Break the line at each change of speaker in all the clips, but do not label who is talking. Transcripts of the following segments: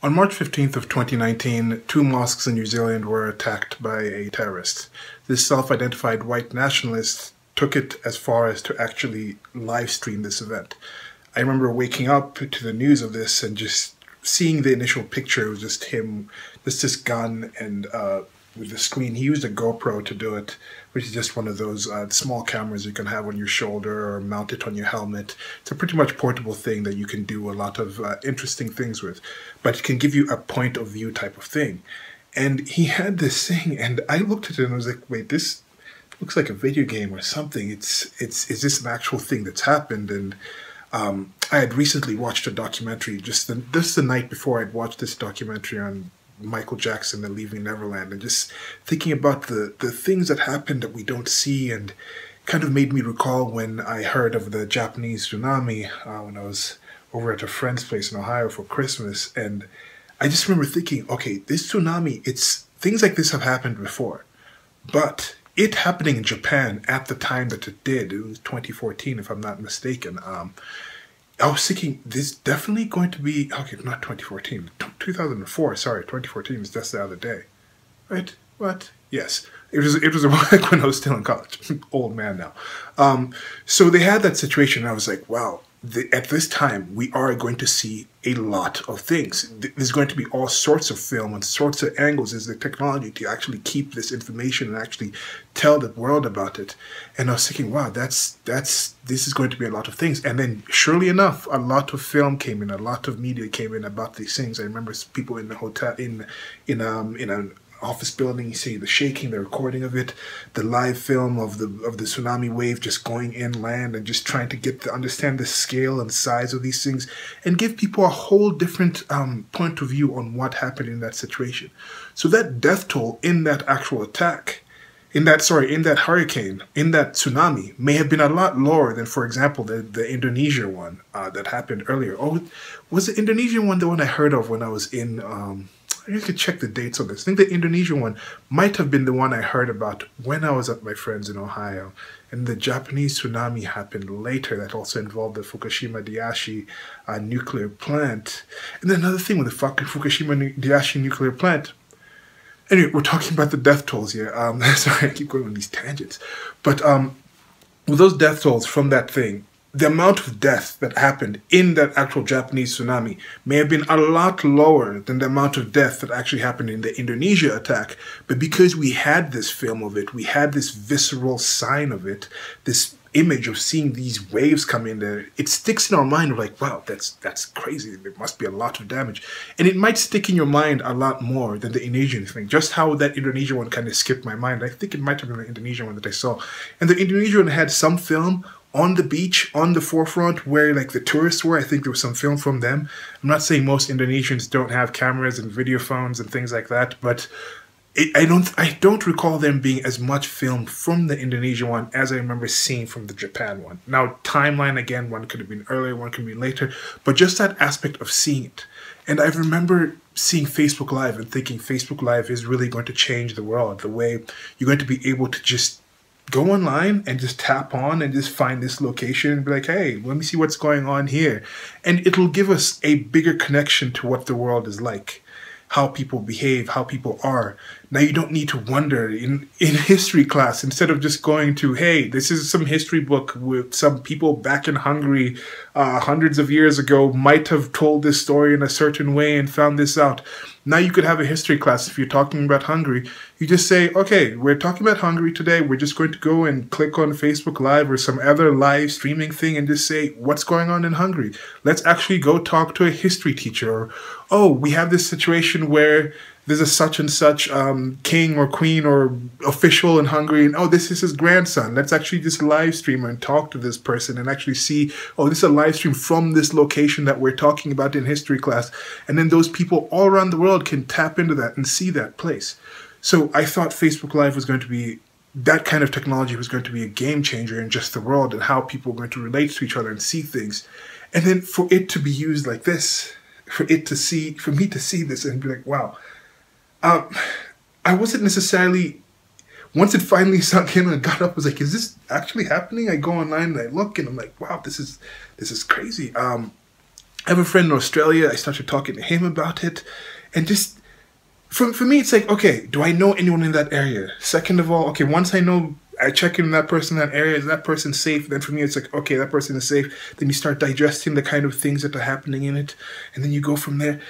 On March 15th of 2019, two mosques in New Zealand were attacked by a terrorist. This self-identified white nationalist took it as far as to actually live stream this event. I remember waking up to the news of this and just seeing the initial picture. It was just him, just this gun and with the screen. He used a GoPro to do it, which is just one of those small cameras you can have on your shoulder or mount it on your helmet. It's a pretty much portable thing that you can do a lot of interesting things with, but it can give you a point of view type of thing. And he had this thing, and I looked at it and I was like, wait, this looks like a video game or something. Is this an actual thing that's happened? And I had recently watched a documentary just the night before. I'd watched this documentary on Michael Jackson and Leaving Neverland, and just thinking about the things that happened that we don't see, and kind of made me recall when I heard of the Japanese tsunami when I was over at a friend's place in Ohio for Christmas. And I just remember thinking, okay, this tsunami, things like this have happened before, but it happening in Japan at the time that it did, it was 2014 if I'm not mistaken. I was thinking, this definitely going to be, okay, not 2014, 2004, sorry, 2014 is just the other day. Right? What? Yes. It was back when I was still in college. Old man now. So they had that situation, and I was like, wow, at this time, we are going to see a lot of things. There's going to be all sorts of film and sorts of angles. There's the technology to actually keep this information and actually tell the world about it. And I was thinking, wow, this is going to be a lot of things. And then, surely enough, a lot of film came in, a lot of media came in about these things. I remember people in the hotel, in an office building, you see the shaking, the recording of it, the live film of the tsunami wave just going inland, and just trying to understand the scale and size of these things, and give people a whole different point of view on what happened in that situation. So that death toll in that actual attack, in that hurricane, in that tsunami, may have been a lot lower than, for example, the Indonesia one that happened earlier. Oh, was the Indonesian one the one I heard of when I was in I could check the dates on this. I think the Indonesian one might have been the one I heard about when I was at my friend's in Ohio. And the Japanese tsunami happened later. That also involved the Fukushima Daiichi nuclear plant. And then another thing with the Fukushima Daiichi nuclear plant. Anyway, we're talking about the death tolls here. Sorry, I keep going on these tangents. But with those death tolls from that thing, the amount of death that happened in that actual Japanese tsunami may have been a lot lower than the amount of death that actually happened in the Indonesia attack. But because we had this film of it, we had this visceral sign of it, this image of seeing these waves come in there, it sticks in our mind. We're like, wow, that's crazy. There must be a lot of damage. And it might stick in your mind a lot more than the Indonesian thing. Just how that Indonesian one kind of skipped my mind. I think it might have been the Indonesian one that I saw. And the Indonesian one had some film on the beach, on the forefront, where like the tourists were. I think there was some film from them. I'm not saying most Indonesians don't have cameras and video phones and things like that, but I don't recall them being as much filmed from the Indonesian one as I remember seeing from the Japan one. Now, timeline, again, one could have been earlier, one could be later, but just that aspect of seeing it. And I remember seeing Facebook Live and thinking Facebook Live is really going to change the world, the way you're going to be able to just go online and just tap on and just find this location and be like, hey, let me see what's going on here. And it'll give us a bigger connection to what the world is like, how people behave, how people are. Now you don't need to wonder in history class, instead of just going to, hey, this is some history book with some people back in Hungary hundreds of years ago might have told this story in a certain way and found this out. Now you could have a history class if you're talking about Hungary. You just say, okay, we're talking about Hungary today. We're just going to go and click on Facebook Live or some other live streaming thing and just say, what's going on in Hungary? Let's actually go talk to a history teacher. Or, oh, we have this situation where there's a such and such king or queen or official in Hungary, and oh, this is his grandson. Let's actually just live stream and talk to this person and actually see, oh, this is a live stream from this location that we're talking about in history class. And then those people all around the world can tap into that and see that place. So I thought Facebook Live was going to be, that kind of technology was going to be a game changer in just the world and how people are going to relate to each other and see things. And then for it to be used like this, for me to see this and be like, wow. I wasn't necessarily, once it finally sunk in and I got up, I was like, is this actually happening? I go online and I look and I'm like, wow, this is crazy. I have a friend in Australia. I started talking to him about it. And just, for me, it's like, okay, do I know anyone in that area? Second of all, okay, once I know, I check in on that person in that area, is that person safe? Then for me, it's like, okay, that person is safe. Then you start digesting the kind of things that are happening in it. And then you go from there.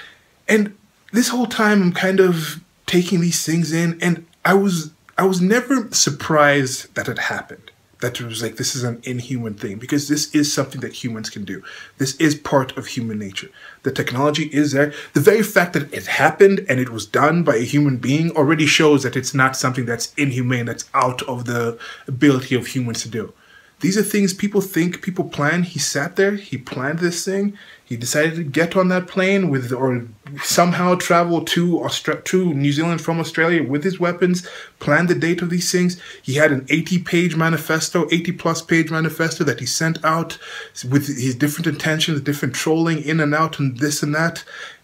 And this whole time, I'm kind of taking these things in. And I was never surprised that it happened. That it was like, this is an inhuman thing, because this is something that humans can do. This is part of human nature. The technology is there. The very fact that it happened and it was done by a human being already shows that it's not something that's inhumane, that's out of the ability of humans to do. These are things people think, people plan. He sat there, he planned this thing. He decided to get on that plane with, or somehow travel to New Zealand from Australia with his weapons, planned the date of these things. He had an 80-page manifesto, 80-plus page manifesto that he sent out with his different intentions, different trolling in and out and this and that.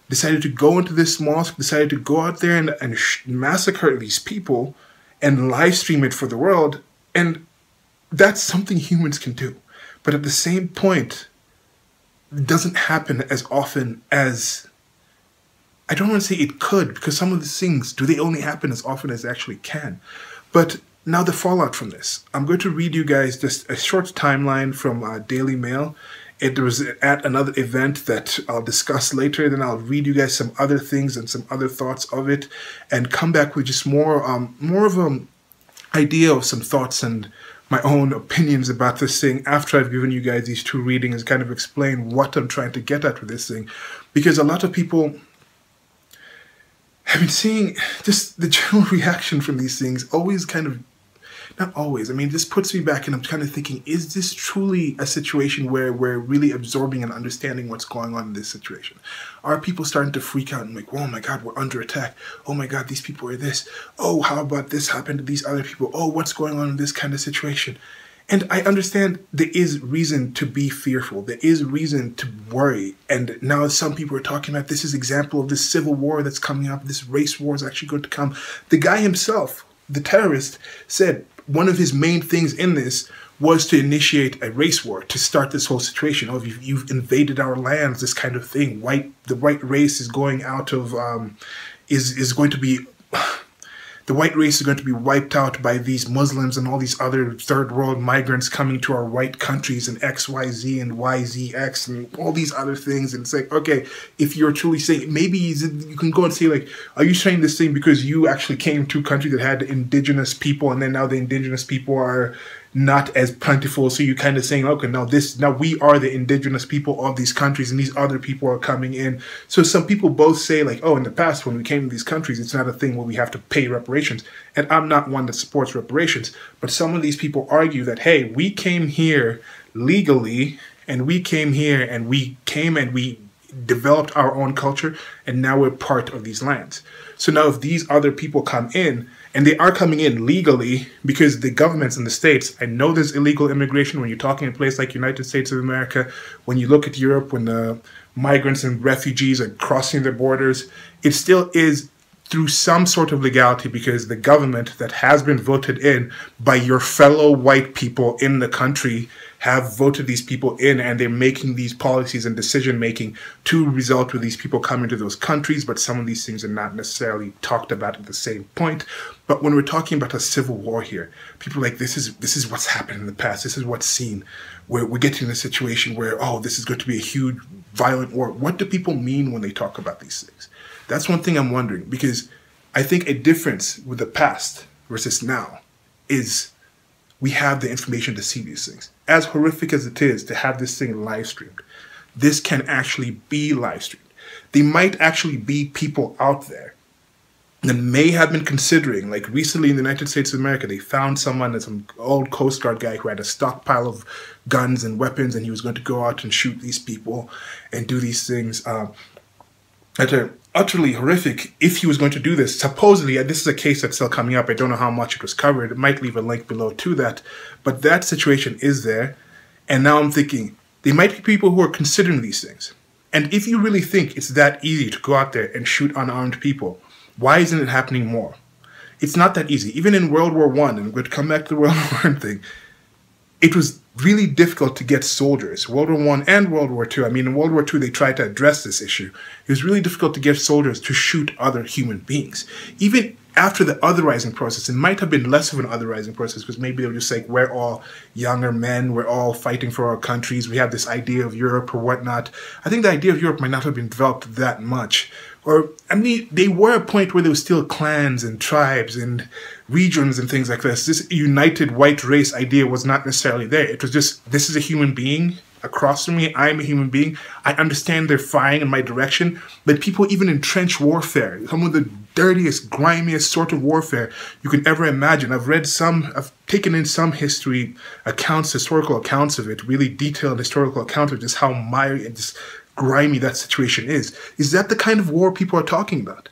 Decided to go into this mosque, decided to go out there and massacre these people and live stream it for the world. And that's something humans can do. But at the same point, it doesn't happen as often as, I don't want to say it could, because some of these things, do they only happen as often as they actually can? But now the fallout from this. I'm going to read you guys just a short timeline from Daily Mail. It was at another event that I'll discuss later. Then I'll read you guys some other things and some other thoughts of it, and come back with just more of an idea of some thoughts and my own opinions about this thing after I've given you guys these two readings, kind of explain what I'm trying to get at with this thing. Because a lot of people have been seeing just the general reaction from these things always kind of, not always, I mean, this puts me back and I'm kind of thinking, is this truly a situation where we're really absorbing and understanding what's going on in this situation? Are people starting to freak out and like, oh my God, we're under attack. Oh my God, these people are this. Oh, how about this happened to these other people? Oh, what's going on in this kind of situation? And I understand there is reason to be fearful. There is reason to worry. And now some people are talking about this is example of this civil war that's coming up. This race war is actually going to come. The guy himself, the terrorist, said one of his main things in this was to initiate a race war, to start this whole situation. Oh, you've invaded our lands, this kind of thing. The white race is going out of, is going to be, the white race is going to be wiped out by these Muslims and all these other third world migrants coming to our white countries and XYZ and YZX and all these other things. And it's like, okay, if you're truly saying, maybe you can go and say like, are you saying this thing because you actually came to a country that had indigenous people and then now the indigenous people are not as plentiful, so you're kind of saying, okay, now we are the indigenous people of these countries and these other people are coming in. So some people both say like, oh, in the past when we came to these countries, it's not a thing where we have to pay reparations. And I'm not one that supports reparations, but some of these people argue that, hey, we came here legally and we came here and we developed our own culture and now we're part of these lands. So now if these other people come in, and they are coming in legally because the governments in the States, I know there's illegal immigration when you're talking in a place like United States of America, when you look at Europe, when the migrants and refugees are crossing their borders, it still is through some sort of legality because the government that has been voted in by your fellow white people in the country have voted these people in and they're making these policies and decision making to result with these people coming to those countries. But some of these things are not necessarily talked about at the same point. But when we're talking about a civil war here, people are like, this is what's happened in the past. This is what's seen. Where we're getting in a situation where, oh, this is going to be a huge violent war. What do people mean when they talk about these things? That's one thing I'm wondering, because I think a difference with the past versus now is we have the information to see these things. As horrific as it is to have this thing live streamed, this can actually be live streamed. There might actually be people out there that may have been considering, like recently in the United States of America, they found someone, some old Coast Guard guy who had a stockpile of guns and weapons, and he was going to go out and shoot these people and do these things that are utterly horrific if he was going to do this. Supposedly, this is a case that's still coming up. I don't know how much it was covered. It might leave a link below to that. But that situation is there. And now I'm thinking, there might be people who are considering these things. And if you really think it's that easy to go out there and shoot unarmed people, why isn't it happening more? It's not that easy. Even in World War I, and I'm going to come back to the World War I thing, it was really difficult to get soldiers. World War I and World War II. I mean, in World War II, they tried to address this issue. It was really difficult to get soldiers to shoot other human beings. Even after the otherizing process, it might have been less of an otherizing process because maybe they were just like, we're all younger men, we're all fighting for our countries, we have this idea of Europe or whatnot. I think the idea of Europe might not have been developed that much. Or, I mean, they were a point where there was still clans and tribes and regions and things like this. This united white race idea was not necessarily there. It was just, this is a human being across from me, I'm a human being. I understand they're firing in my direction, but people even in trench warfare, some of the dirtiest, grimiest sort of warfare you can ever imagine. I've taken in some historical accounts of it, really detailed historical accounts of just how miry and just grimy that situation is. Is that the kind of war people are talking about?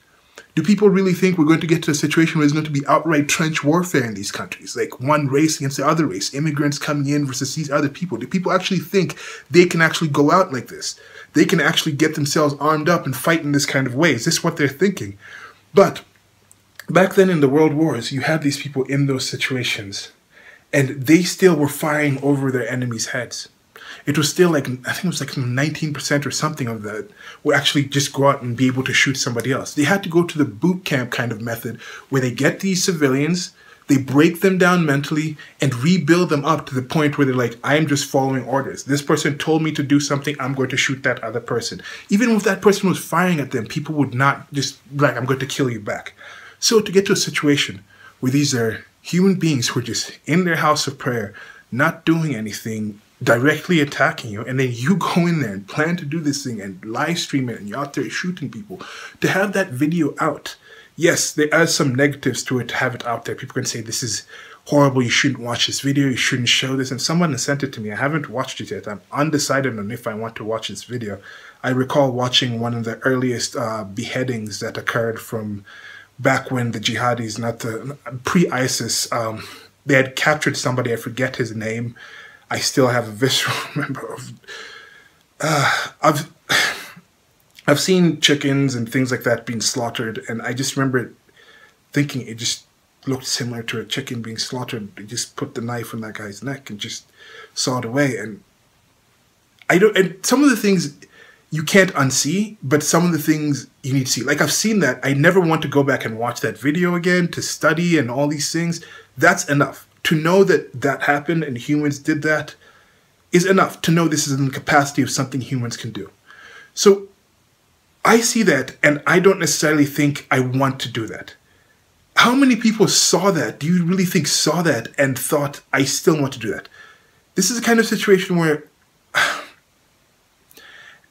Do people really think we're going to get to a situation where there's going to be outright trench warfare in these countries? Like one race against the other race, immigrants coming in versus these other people. Do people actually think they can actually go out like this? They can actually get themselves armed up and fight in this kind of way? Is this what they're thinking? But back then in the world wars, you had these people in those situations and they still were firing over their enemies' heads. It was still like, I think it was like 19% or something of that would actually just go out and be able to shoot somebody else. They had to go to the boot camp kind of method where they get these civilians, they break them down mentally and rebuild them up to the point where they're like, I'm just following orders. This person told me to do something, I'm going to shoot that other person. Even if that person was firing at them, people would not just like, I'm going to kill you back. So to get to a situation where these are human beings who are just in their house of prayer, not doing anything, directly attacking you, and then you go in there and plan to do this thing and live stream it and you're out there shooting people, to have that video out. Yes, there are some negatives to it to have it out there. People can say this is horrible, you shouldn't watch this video, you shouldn't show this, and someone has sent it to me. I haven't watched it yet. I'm undecided on if I want to watch this video. I recall watching one of the earliest beheadings that occurred from back when the jihadis, not the pre-ISIS, they had captured somebody, I forget his name. I still have a visceral memory of, I've seen chickens and things like that being slaughtered, and I just remember thinking it just looked similar to a chicken being slaughtered. They just put the knife on that guy's neck and just saw it away. And and some of the things you can't unsee, but some of the things you need to see. Like I've seen that. I never want to go back and watch that video again to study and all these things. That's enough. To know that that happened and humans did that is enough to know this is in the capacity of something humans can do. So I see that and I don't necessarily think I want to do that. How many people saw that? Do you really think saw that and thought, I still want to do that? This is a kind of situation where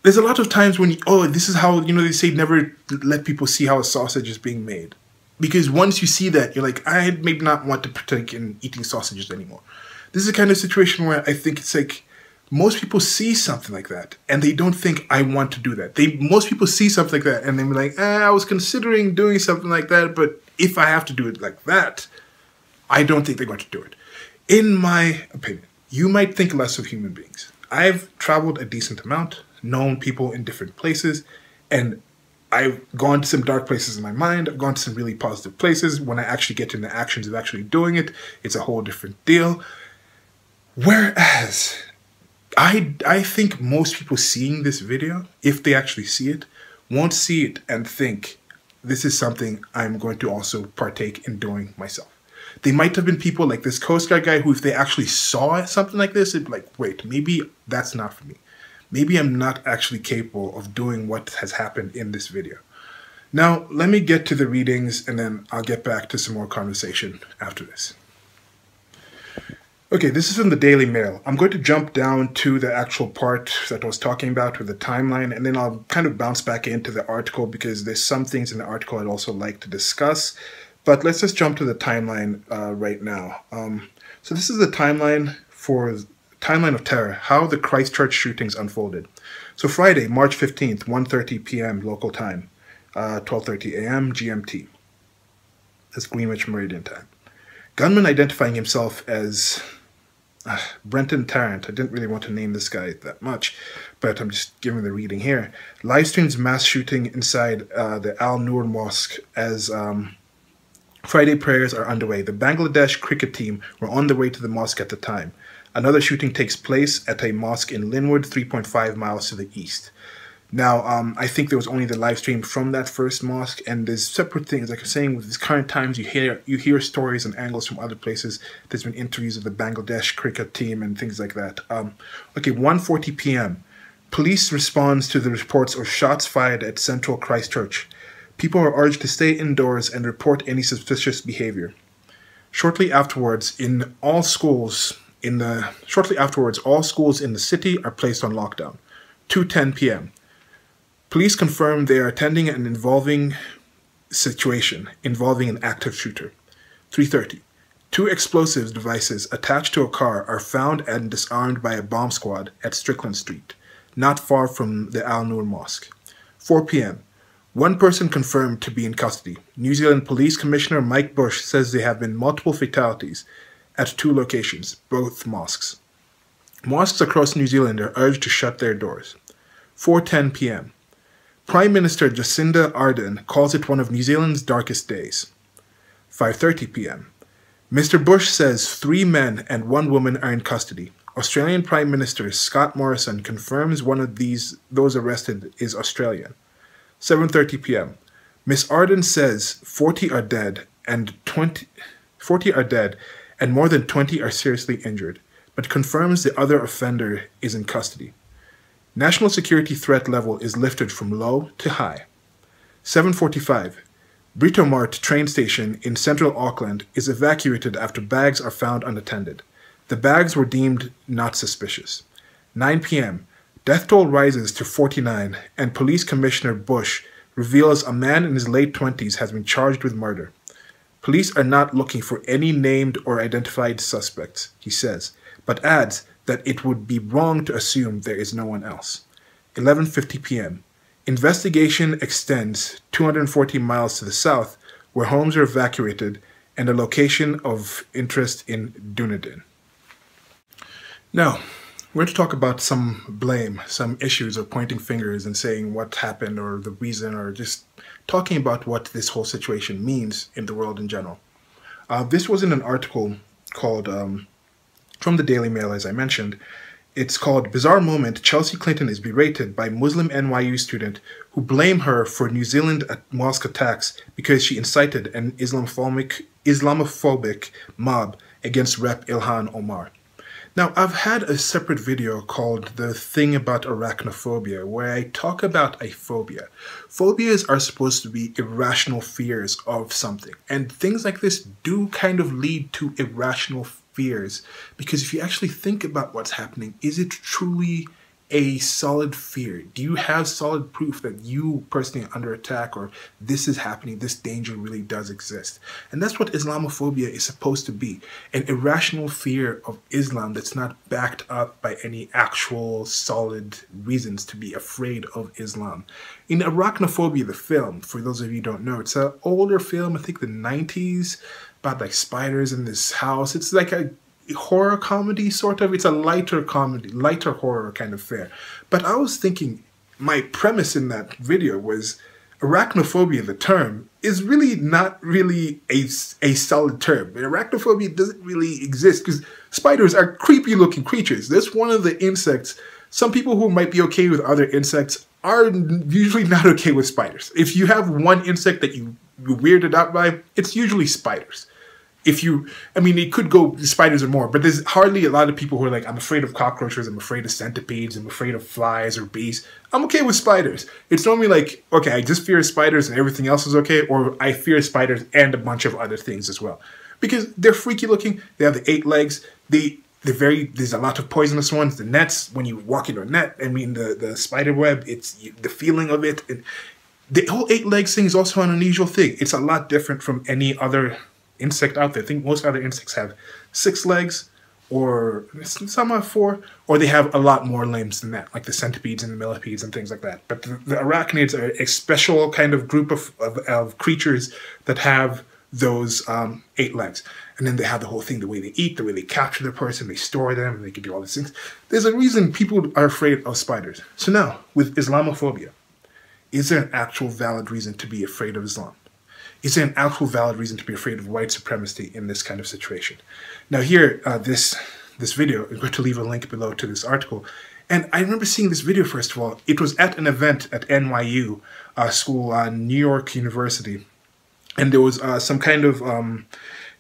there's a lot of times when, this is how, they say never let people see how a sausage is being made. Because once you see that, you're like, I maybe not want to partake in eating sausages anymore. This is a kind of situation where I think it's like, most people see something like that, and they don't think, I want to do that. Most people see something like that, and they're like, I was considering doing something like that, but if I have to do it like that, I don't think they're going to do it. In my opinion, you might think less of human beings. I've traveled a decent amount, known people in different places, and I've gone to some dark places in my mind. I've gone to some really positive places. When I actually get into the actions of actually doing it, it's a whole different deal. Whereas, I think most people seeing this video, if they actually see it, won't see it and think, this is something I'm going to also partake in doing myself. They might have been people like this Coast Guard guy who, if they actually saw something like this, it'd be like, wait, maybe that's not for me. Maybe I'm not actually capable of doing what has happened in this video. Now, let me get to the readings and then I'll get back to some more conversation after this. Okay, this is from the Daily Mail. I'm going to jump down to the actual part that I was talking about with the timeline, and then I'll kind of bounce back into the article because there's some things in the article I'd also like to discuss. But let's just jump to the timeline right now. So this is the timeline of terror, how the Christchurch shootings unfolded. So Friday, March 15th, 1:30 p.m. local time, 12:30 a.m. GMT. That's Greenwich Meridian time. Gunman identifying himself as Brenton Tarrant. I didn't really want to name this guy that much, but I'm just giving the reading here. Live streams mass shooting inside the Al Noor Mosque as Friday prayers are underway. The Bangladesh cricket team were on the way to the mosque at the time. Another shooting takes place at a mosque in Linwood, 3.5 miles to the east. Now, I think there was only the live stream from that first mosque, and there's separate things. Like I'm saying, with these current times, you hear stories and angles from other places. There's been interviews of the Bangladesh cricket team and things like that. Okay, 1:40 p.m. Police responds to the reports of shots fired at Central Christchurch. People are urged to stay indoors and report any suspicious behavior. Shortly afterwards, all schools in the city are placed on lockdown. 2:10 p.m. Police confirm they are attending an involving situation involving an active shooter. 3:30. 2 explosive devices attached to a car are found and disarmed by a bomb squad at Strickland Street, not far from the Al Noor Mosque. 4 p.m. 1 person confirmed to be in custody. New Zealand Police Commissioner Mike Bush says there have been multiple fatalities at 2 locations, both mosques. Mosques across New Zealand are urged to shut their doors. 4:10 p.m. Prime Minister Jacinda Ardern calls it one of New Zealand's darkest days. 5:30 p.m. Mr. Bush says 3 men and 1 woman are in custody. Australian Prime Minister Scott Morrison confirms one of those arrested is Australian. 7:30 p.m. Ms. Ardern says 40 are dead and more than 20 are seriously injured, but confirms the other offender is in custody. National security threat level is lifted from low to high. 7:45. Britomart train station in central Auckland is evacuated after bags are found unattended. The bags were deemed not suspicious. 9 p.m. Death toll rises to 49, and Police Commissioner Bush reveals a man in his late 20s has been charged with murder. Police are not looking for any named or identified suspects, he says, but adds that it would be wrong to assume there is no one else. 11:50 p.m. Investigation extends 240 miles to the south, where homes are evacuated, and a location of interest in Dunedin. Now, we're going to talk about some blame, some issues of pointing fingers and saying what happened or the reason, or just talking about what this whole situation means in the world in general. This was in an article called, from the Daily Mail, as I mentioned. It's called Bizarre Moment, Chelsea Clinton is berated by Muslim NYU student who blame her for New Zealand mosque attacks because she incited an Islamophobic mob against Rep. Ilhan Omar. Now, I've had a separate video called The Thing About Arachnophobia, where I talk about a phobia. Phobias are supposed to be irrational fears of something, and things like this do kind of lead to irrational fears, because if you actually think about what's happening, is it truly a solid fear? Do you have solid proof that you personally are under attack, or this is happening, this danger really does exist? And that's what Islamophobia is supposed to be, an irrational fear of Islam that's not backed up by any actual solid reasons to be afraid of Islam. In Arachnophobia, the film, for those of you who don't know, it's an older film, I think the 90s, about like spiders in this house. It's like a horror comedy, sort of. It's a lighter comedy, lighter horror kind of fare. But I was thinking, my premise in that video was arachnophobia, the term, is really not really a solid term. Arachnophobia doesn't really exist because spiders are creepy looking creatures. That's one of the insects. Some people who might be okay with other insects are usually not okay with spiders. If you have one insect that you're weirded out by, it's usually spiders. It could go spiders or more, but there's hardly a lot of people who are like, I'm afraid of cockroaches, I'm afraid of centipedes, I'm afraid of flies or bees. I'm okay with spiders. It's normally like, okay, I just fear spiders and everything else is okay, or I fear spiders and a bunch of other things as well. Because they're freaky looking, they have the 8 legs, there's a lot of poisonous ones, the nets, when you walk into a net, the spider web, it's the feeling of it. And the whole 8 legs thing is also an unusual thing. It's a lot different from any other insect out there. I think most other insects have 6 legs, or some have 4, or they have a lot more limbs than that, like the centipedes and the millipedes and things like that. But the arachnids are a special kind of group of creatures that have those 8 legs. And then they have the whole thing, the way they eat, the way they capture the person, they store them, and they can do all these things. There's a reason people are afraid of spiders. So now, with Islamophobia, is there an actual valid reason to be afraid of Islam? Is there an actual valid reason to be afraid of white supremacy in this kind of situation? Now here, this this video. I'm going to leave a link below to this article. And I remember seeing this video, first of all. It was at an event at NYU school, New York University. And there was some kind of,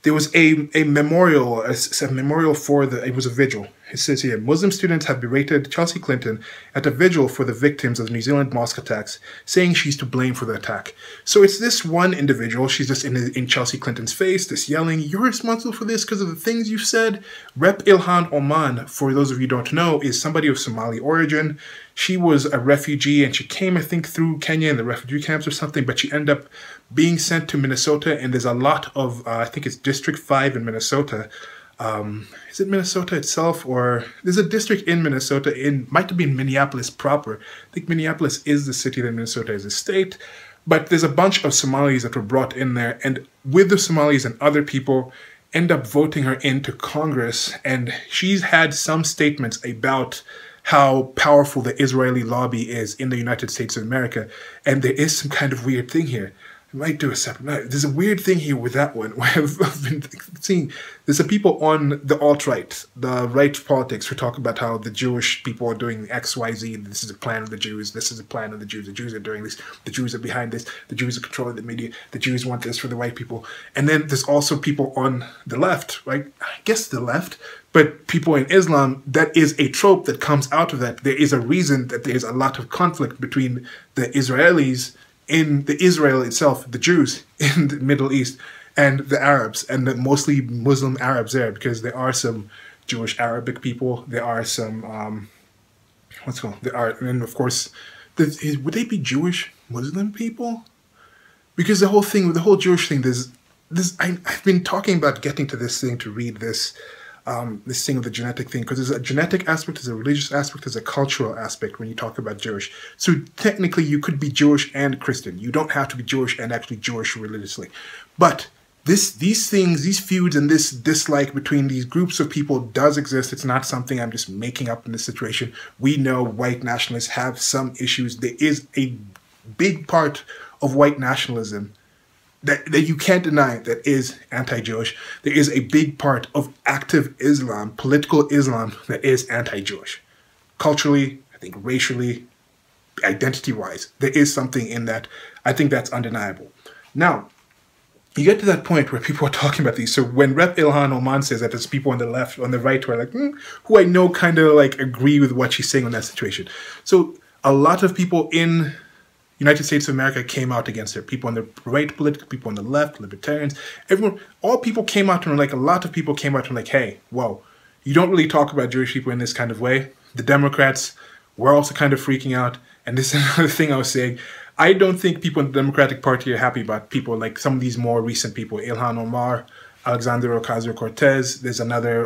there was a memorial, a memorial for the, it was a vigil. It says here, Muslim students have berated Chelsea Clinton at a vigil for the victims of the New Zealand mosque attacks, saying she's to blame for the attack. So it's this one individual, she's just in Chelsea Clinton's face, just yelling, you're responsible for this because of the things you've said. Rep Ilhan Omar, for those of you who don't know, is somebody of Somali origin. She was a refugee and she came, I think, through Kenya in the refugee camps or something, but she ended up being sent to Minnesota, and there's a lot of, I think it's District 5 in Minnesota. Is it Minnesota itself, or there's a district in Minnesota, might have been Minneapolis proper. I think Minneapolis is the city, then Minnesota is the state. But there's a bunch of Somalis that were brought in there, and with the Somalis and other people, end up voting her into Congress, and she's had some statements about how powerful the Israeli lobby is in the United States of America, and there is some kind of weird thing here. I might do a separate. There's a weird thing here with that one where I've been seeing there's some people on the alt-right, the right politics, who talk about how the Jewish people are doing X, Y, Z. This is a plan of the Jews. This is a plan of the Jews. The Jews are doing this. The Jews are behind this. The Jews are controlling the media. The Jews want this for the white people. And then there's also people on the left, right? I guess the left, but people in Islam. That is a trope that comes out of that. There is a reason that there's a lot of conflict between the Israelis in the Israel itself, the Jews in the Middle East, and the Arabs, and the mostly Muslim Arabs there, because there are some Jewish Arabic people, there are some, there are, and of course, would they be Jewish Muslim people? Because the whole thing, with the whole Jewish thing, I've been talking about getting to this thing to read this, this thing of the genetic thing, because there's a genetic aspect, there's a religious aspect, there's a cultural aspect when you talk about Jewish. So technically you could be Jewish and Christian. You don't have to be Jewish and actually Jewish religiously. But these things, these feuds and this dislike between these groups of people does exist. It's not something I'm just making up in this situation. We know white nationalists have some issues. There is a big part of white nationalism that you can't deny that is anti-Jewish. There is a big part of active Islam, political Islam, that is anti-Jewish. Culturally, I think racially, identity-wise, there is something in that. I think that's undeniable. Now, you get to that point where people are talking about these. So when Rep Ilhan Omar says that, there's people on the left, on the right who are like, who I know kind of like agree with what she's saying on that situation. So a lot of people in United States of America came out against her. People on the right, political people on the left, libertarians, everyone, all people came out and were like, a lot of people came out and were like, hey, whoa, you don't really talk about Jewish people in this kind of way. The Democrats were also kind of freaking out. And this is another thing I was saying. I don't think people in the Democratic Party are happy about people like some of these more recent people, Ilhan Omar, Alexandria Ocasio-Cortez. There's another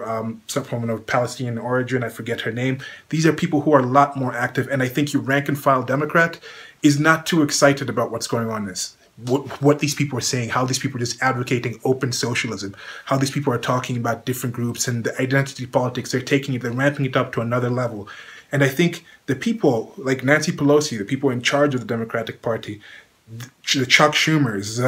woman of Palestinian origin, I forget her name. These are people who are a lot more active, and I think your rank-and-file Democrat is not too excited about what's going on in this. What these people are saying, how these people are just advocating open socialism, how these people are talking about different groups and the identity politics. They're ramping it up to another level. And I think the people like Nancy Pelosi, the people in charge of the Democratic Party, the Chuck Schumers,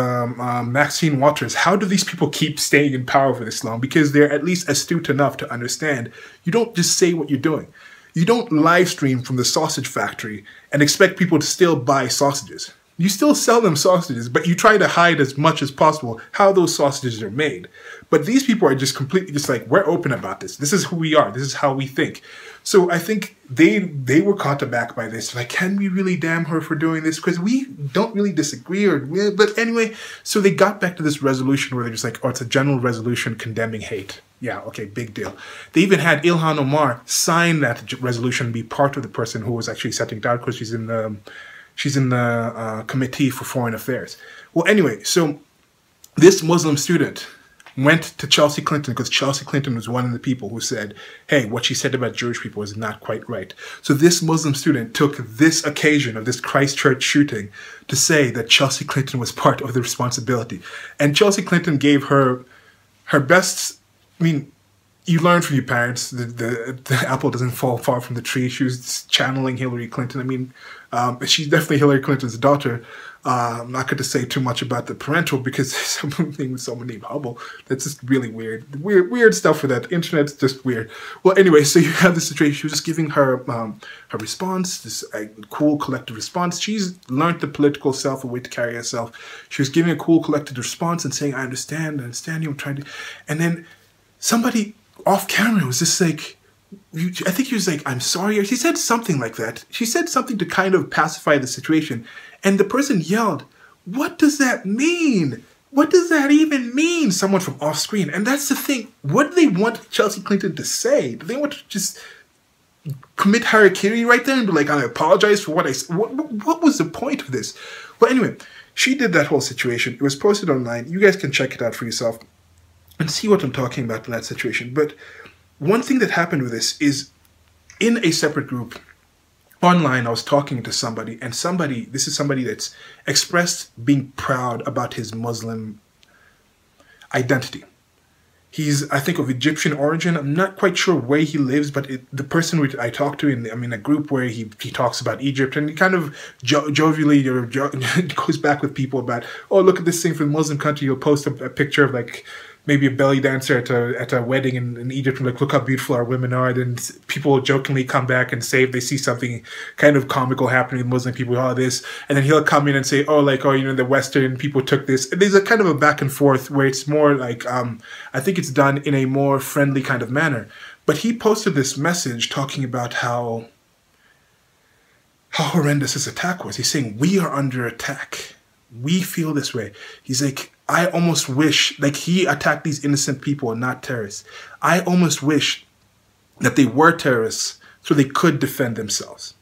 Maxine Waters, how do these people keep staying in power for this long? Because they're at least astute enough to understand you don't just say what you're doing. You don't live stream from the sausage factory and expect people to still buy sausages. You still sell them sausages, but you try to hide as much as possible how those sausages are made. But these people are just completely just like, we're open about this. This is who we are. This is how we think. So I think they were caught aback by this. Like, can we really damn her for doing this? Because we don't really disagree. But anyway, so they got back to this resolution where they're just like, oh, it's a general resolution condemning hate. Yeah, okay, big deal. They even had Ilhan Omar sign that resolution and be part of the person who was actually setting it out, because she's in the Committee for Foreign Affairs. Well, anyway, so this Muslim student went to Chelsea Clinton, because Chelsea Clinton was one of the people who said, hey, what she said about Jewish people is not quite right. So this Muslim student took this occasion of this Christchurch shooting to say that Chelsea Clinton was part of the responsibility. And Chelsea Clinton gave her best, I mean, you learn from your parents. The apple doesn't fall far from the tree. She was channeling Hillary Clinton. I mean, she's definitely Hillary Clinton's daughter. I'm not going to say too much about the parental because there's something with someone named Hubble that's just really weird. Weird stuff for that. Internet's just weird. Well, anyway, so you have this situation. She was just giving her her response, this cool collective response. She's learned the political self, a way to carry herself. She was giving a cool collective response and saying, I understand you, I'm trying to... And then somebody off camera was just like, I think he was like, I'm sorry. Or she said something like that. She said something to kind of pacify the situation. And the person yelled, what does that mean? What does that even mean? Someone from off screen. And that's the thing. What do they want Chelsea Clinton to say? Do they want to just commit harakiri right there and be like, I apologize for what I said? What was the point of this? Well, anyway, she did that whole situation. It was posted online. You guys can check it out for yourself and see what I'm talking about in that situation. But one thing that happened with this is in a separate group, online, I was talking to somebody, and this is somebody that's expressed being proud about his Muslim identity. He's, I think, of Egyptian origin. I'm not quite sure where he lives, but the person I talked to, I'm in a group where he talks about Egypt, and he kind of jovially goes back with people about, oh, look at this thing from a Muslim country. He'll post a picture of like maybe a belly dancer at a wedding in Egypt, and like, look how beautiful our women are. Then people jokingly come back and say if they see something kind of comical happening with Muslim people, all this, and then he'll come in and say, oh, like, oh, you know, the Western people took this. And there's a kind of a back and forth where it's more like, I think it's done in a more friendly kind of manner. But he posted this message talking about how horrendous this attack was. He's saying, we are under attack. We feel this way. He's like, I almost wish, like, he attacked these innocent people and not terrorists. I almost wish that they were terrorists so they could defend themselves.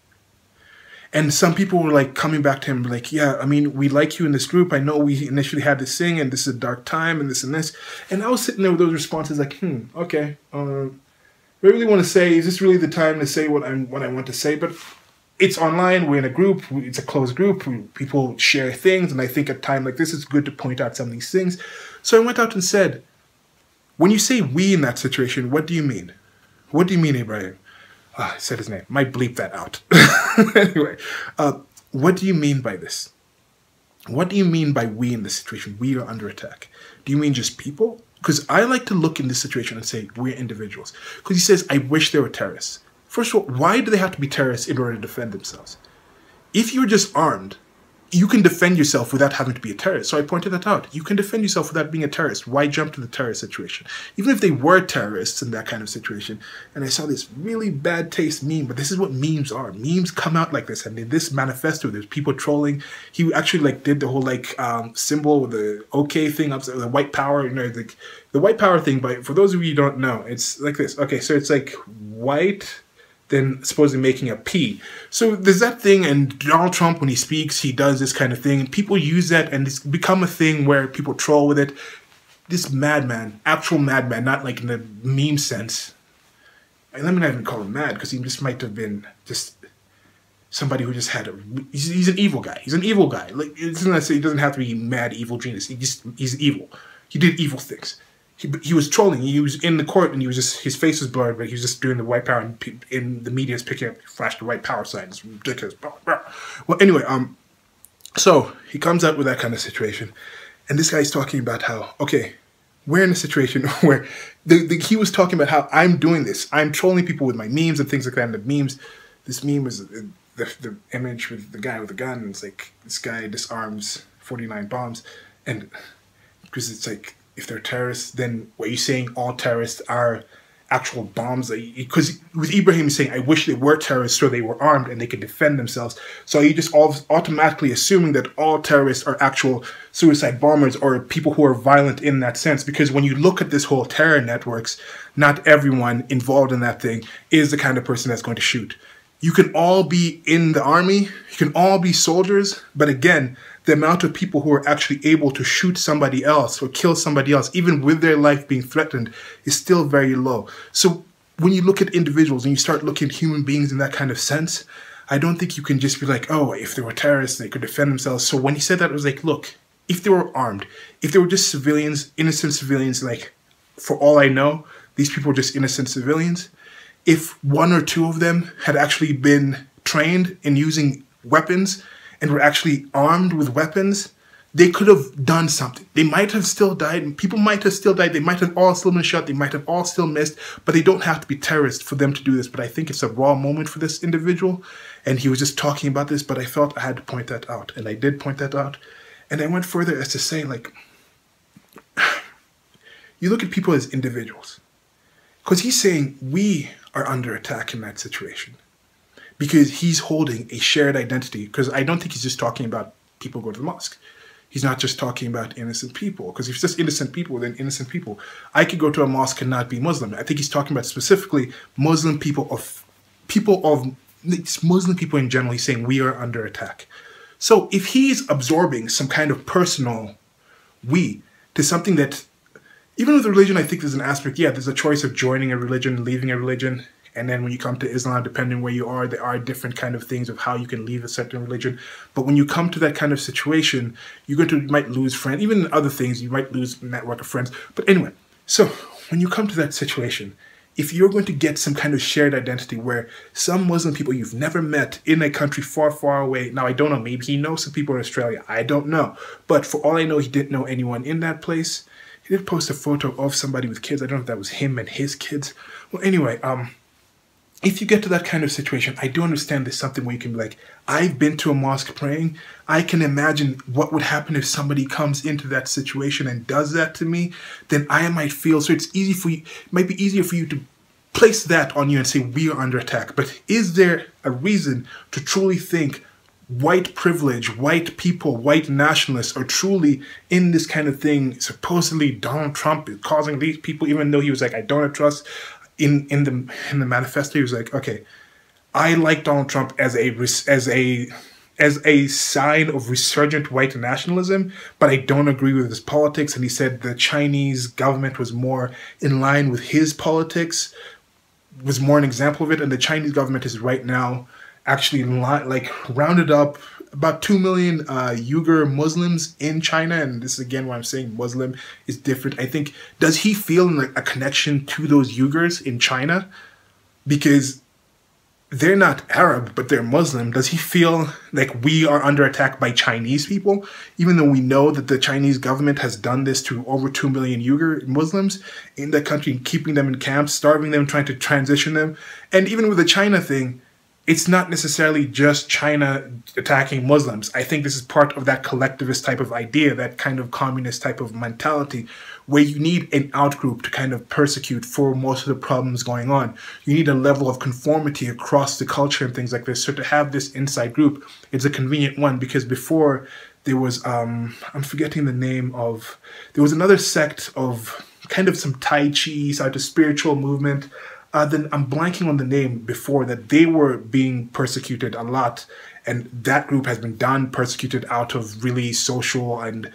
And some people were like coming back to him like, yeah, I mean, we like you in this group. I know we initially had this thing and this is a dark time and this and this. And I was sitting there with those responses like, okay. I really want to say, is this really the time to say what I want to say? But it's online, we're in a group, it's a closed group, people share things, and I think at a time like this, it's good to point out some of these things. So I went out and said, when you say we in that situation, what do you mean? What do you mean, Ibrahim? I said his name. Might bleep that out. Anyway, what do you mean by this? What do you mean by we in this situation? We are under attack. Do you mean just people? Because I like to look in this situation and say we're individuals. Because he says, I wish they were terrorists. First of all, why do they have to be terrorists in order to defend themselves? If you're just armed, you can defend yourself without having to be a terrorist. So I pointed that out. You can defend yourself without being a terrorist. Why jump to the terrorist situation? Even if they were terrorists in that kind of situation. And I saw this really bad taste meme, but this is what memes are. Memes come out like this. And in this manifesto, there's people trolling. He actually like did the whole like symbol with the OK thing, up the white power, you know, the white power thing. But for those of you who don't know, it's like this. Okay, so it's like white, then supposedly making a P. So there's that thing, and Donald Trump, when he speaks, he does this kind of thing, and people use that, and it's become a thing where people troll with it. This madman, actual madman, not like in the meme sense. And let me not even call him mad, because he just might have been just somebody who just had he's an evil guy. He's an evil guy. Like, it doesn't have to be mad, evil genius. He's evil. He did evil things. He was trolling. He was in the court and he was just, his face was blurred, but he was just doing the white power, and in the media is picking up, flash the white power sign. It's ridiculous. Well, anyway, so he comes out with that kind of situation, and this guy's talking about how, okay, we're in a situation where he was talking about how I'm doing this. I'm trolling people with my memes and things like that. And the memes, this meme was the image with the guy with the gun, and it's like, this guy disarms 49 bombs, and because it's like, if they're terrorists, then what you're saying, all terrorists are actual bombs? Because with Ibrahim, he's saying, I wish they were terrorists so they were armed and they could defend themselves. So you just automatically assuming that all terrorists are actual suicide bombers or people who are violent in that sense. Because when you look at this whole terror networks, not everyone involved in that thing is the kind of person that's going to shoot. You can all be in the army, you can all be soldiers, but again, the amount of people who are actually able to shoot somebody else or kill somebody else, even with their life being threatened, is still very low. So when you look at individuals and you start looking at human beings in that kind of sense, I don't think you can just be like, oh, if they were terrorists, they could defend themselves. So when he said that, it was like, look, if they were armed, if they were just civilians, innocent civilians, like, for all I know, these people are just innocent civilians. If one or two of them had actually been trained in using weapons and were actually armed with weapons, they could have done something. They might have still died. People might have still died. They might have all still been shot. They might have all still missed. But they don't have to be terrorists for them to do this. But I think it's a raw moment for this individual. And he was just talking about this. But I felt I had to point that out. And I did point that out. And I went further as to say, like, you look at people as individuals. Because he's saying we are under attack in that situation. Because he's holding a shared identity. Because I don't think he's just talking about people go to the mosque. He's not just talking about innocent people. Because if it's just innocent people, then innocent people. I could go to a mosque and not be Muslim. I think he's talking about specifically Muslim people it's Muslim people in general. He's saying we are under attack. So if he's absorbing some kind of personal we to something that, even with religion, I think there's an aspect, yeah, there's a choice of joining a religion, leaving a religion. And then when you come to Islam, depending where you are, there are different kind of things of how you can leave a certain religion. But when you come to that kind of situation, you might lose friends. Even in other things, you might lose a network of friends. But anyway, so when you come to that situation, if you're going to get some kind of shared identity where some Muslim people you've never met in a country far, far away, now I don't know, maybe he knows some people in Australia, I don't know. But for all I know, he didn't know anyone in that place. He did post a photo of somebody with kids. I don't know if that was him and his kids. Well, anyway, if you get to that kind of situation, I do understand there's something where you can be like, I've been to a mosque praying. I can imagine what would happen if somebody comes into that situation and does that to me. Then I might feel, so it's easy for you, it might be easier for you to place that on you and say, we are under attack. But is there a reason to truly think white privilege, white people, white nationalists are truly in this kind of thing? Supposedly Donald Trump is causing these people, even though he was like, I don't trust. In the manifesto, he was like, okay, I like Donald Trump as a sign of resurgent white nationalism, but I don't agree with his politics. And he said the Chinese government was more in line with his politics, was more an example of it. And the Chinese government is right now actually like rounded up about 2 million Uyghur Muslims in China. And this is again why I'm saying Muslim is different. I think, does he feel like a connection to those Uyghurs in China? Because they're not Arab, but they're Muslim. Does he feel like we are under attack by Chinese people? Even though we know that the Chinese government has done this to over 2 million Uyghur Muslims in the country, keeping them in camps, starving them, trying to transition them. And even with the China thing, it's not necessarily just China attacking Muslims. I think this is part of that collectivist type of idea, that kind of communist type of mentality, where you need an outgroup to kind of persecute for most of the problems going on. You need a level of conformity across the culture and things like this. So to have this inside group, it's a convenient one, because before there was, I'm forgetting the name of, there was another sect of kind of some Tai Chi, sort of spiritual movement. Then I'm blanking on the name before that. They were being persecuted a lot, and that group has been persecuted out of really social and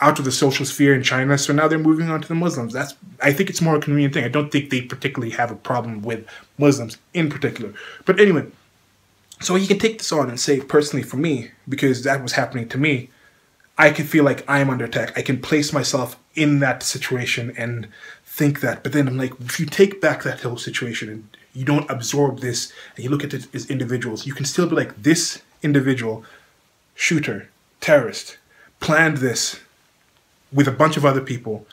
out of the social sphere in China. So now they're moving on to the Muslims. I think it's more a convenient thing. I don't think they particularly have a problem with Muslims in particular. But anyway, so you can take this on and say, personally for me, because that was happening to me, I can feel like I'm under attack. I can place myself in that situation and think that. But then I'm like, if you take back that whole situation and you don't absorb this and you look at it as individuals, you can still be like, this individual, shooter, terrorist, planned this with a bunch of other people,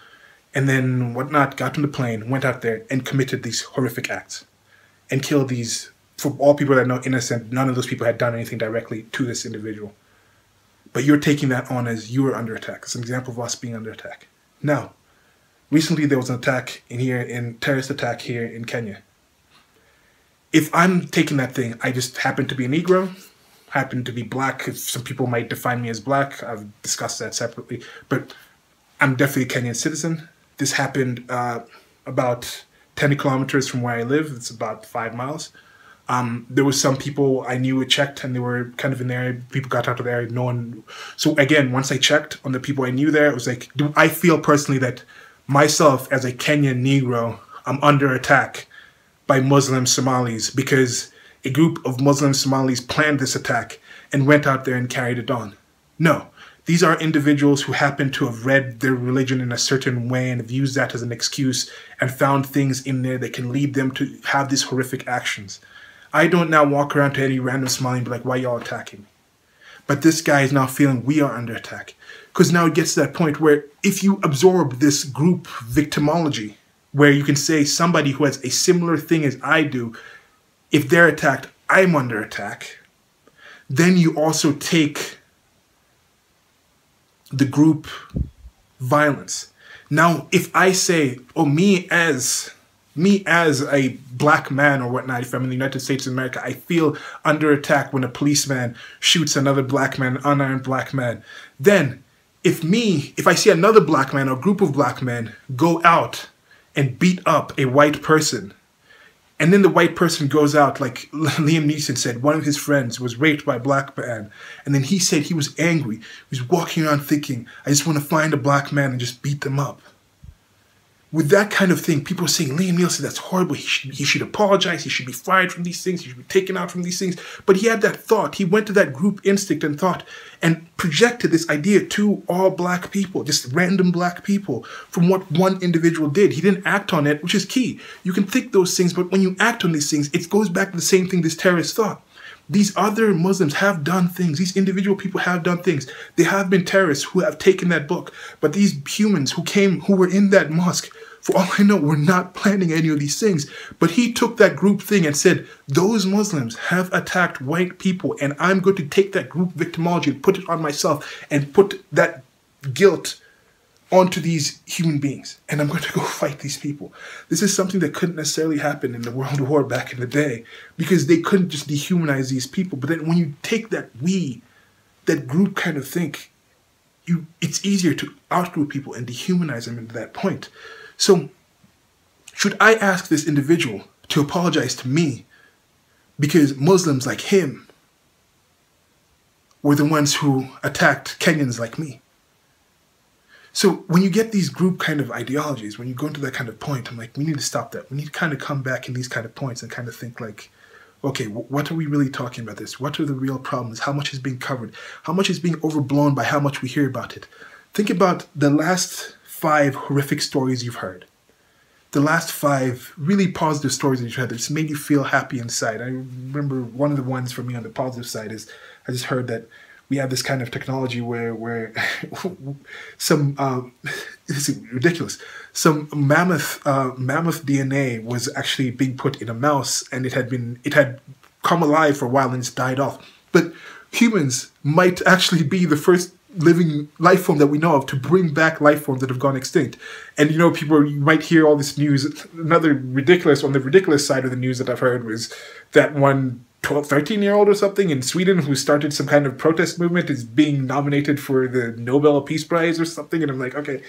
and then whatnot, got on the plane, went out there and committed these horrific acts and killed these, for all people that know, innocent. None of those people had done anything directly to this individual. But you're taking that on as you are under attack. It's an example of us being under attack. Now, recently there was an attack terrorist attack here in Kenya. If I'm taking that thing, I just happen to be a Negro, happen to be black. Some people might define me as black. I've discussed that separately. But I'm definitely a Kenyan citizen. This happened about 10 kilometers from where I live. It's about 5 miles. There was some people I knew had checked, and they were kind of in there. People got out of there. No one. So again, once I checked on the people I knew there, it was like, do I feel personally that myself as a Kenyan Negro, I'm under attack by Muslim Somalis because a group of Muslim Somalis planned this attack and went out there and carried it on? No. These are individuals who happen to have read their religion in a certain way and have used that as an excuse and found things in there that can lead them to have these horrific actions. I don't now walk around to any random Somali and be like, why y'all attacking me? But this guy is now feeling we are under attack. Because now it gets to that point where if you absorb this group victimology, where you can say somebody who has a similar thing as I do, if they're attacked, I'm under attack, then you also take the group violence. Now, if I say, oh, me as a black man or whatnot, if I'm in the United States of America, I feel under attack when a policeman shoots another black man, an unarmed black man, then if I see another black man or group of black men go out and beat up a white person, and then the white person goes out, like Liam Neeson said, one of his friends was raped by a black man, and then he said he was angry. He was walking around thinking, I just want to find a black man and just beat them up. With that kind of thing, people are saying, Liam Neeson, that's horrible. He should apologize. He should be fired from these things. He should be taken out from these things. But he had that thought. He went to that group instinct and thought and projected this idea to all black people, just random black people, from what one individual did. He didn't act on it, which is key. You can think those things, but when you act on these things, it goes back to the same thing this terrorist thought. These other Muslims have done things. These individual people have done things. They have been terrorists who have taken that book. But these humans who were in that mosque, for all I know, were not planning any of these things. But he took that group thing and said, those Muslims have attacked white people, and I'm going to take that group victimology and put it on myself and put that guilt onto these human beings, and I'm going to go fight these people. This is something that couldn't necessarily happen in the World War back in the day, because they couldn't just dehumanize these people. But then when you take that group kind of think, it's easier to outgroup people and dehumanize them into that point. So should I ask this individual to apologize to me because Muslims like him were the ones who attacked Kenyans like me? So when you get these group kind of ideologies, when you go into that kind of point, I'm like, we need to stop that. We need to kind of come back in these kind of points and kind of think like, okay, what are we really talking about this? What are the real problems? How much is being covered? How much is being overblown by how much we hear about it? Think about the last 5 horrific stories you've heard. The last 5 really positive stories that you've heard that just made you feel happy inside. I remember one of the ones for me on the positive side is I just heard that we have this kind of technology where some this is ridiculous. Some mammoth DNA was actually being put in a mouse, and it had come alive for a while and it's died off. But humans might actually be the first living life form that we know of to bring back life forms that have gone extinct. And you might hear all this news. Another ridiculous, on the ridiculous side of the news that I've heard was that one 13-year-old or something in Sweden who started some kind of protest movement is being nominated for the Nobel Peace Prize or something. And I'm like, okay,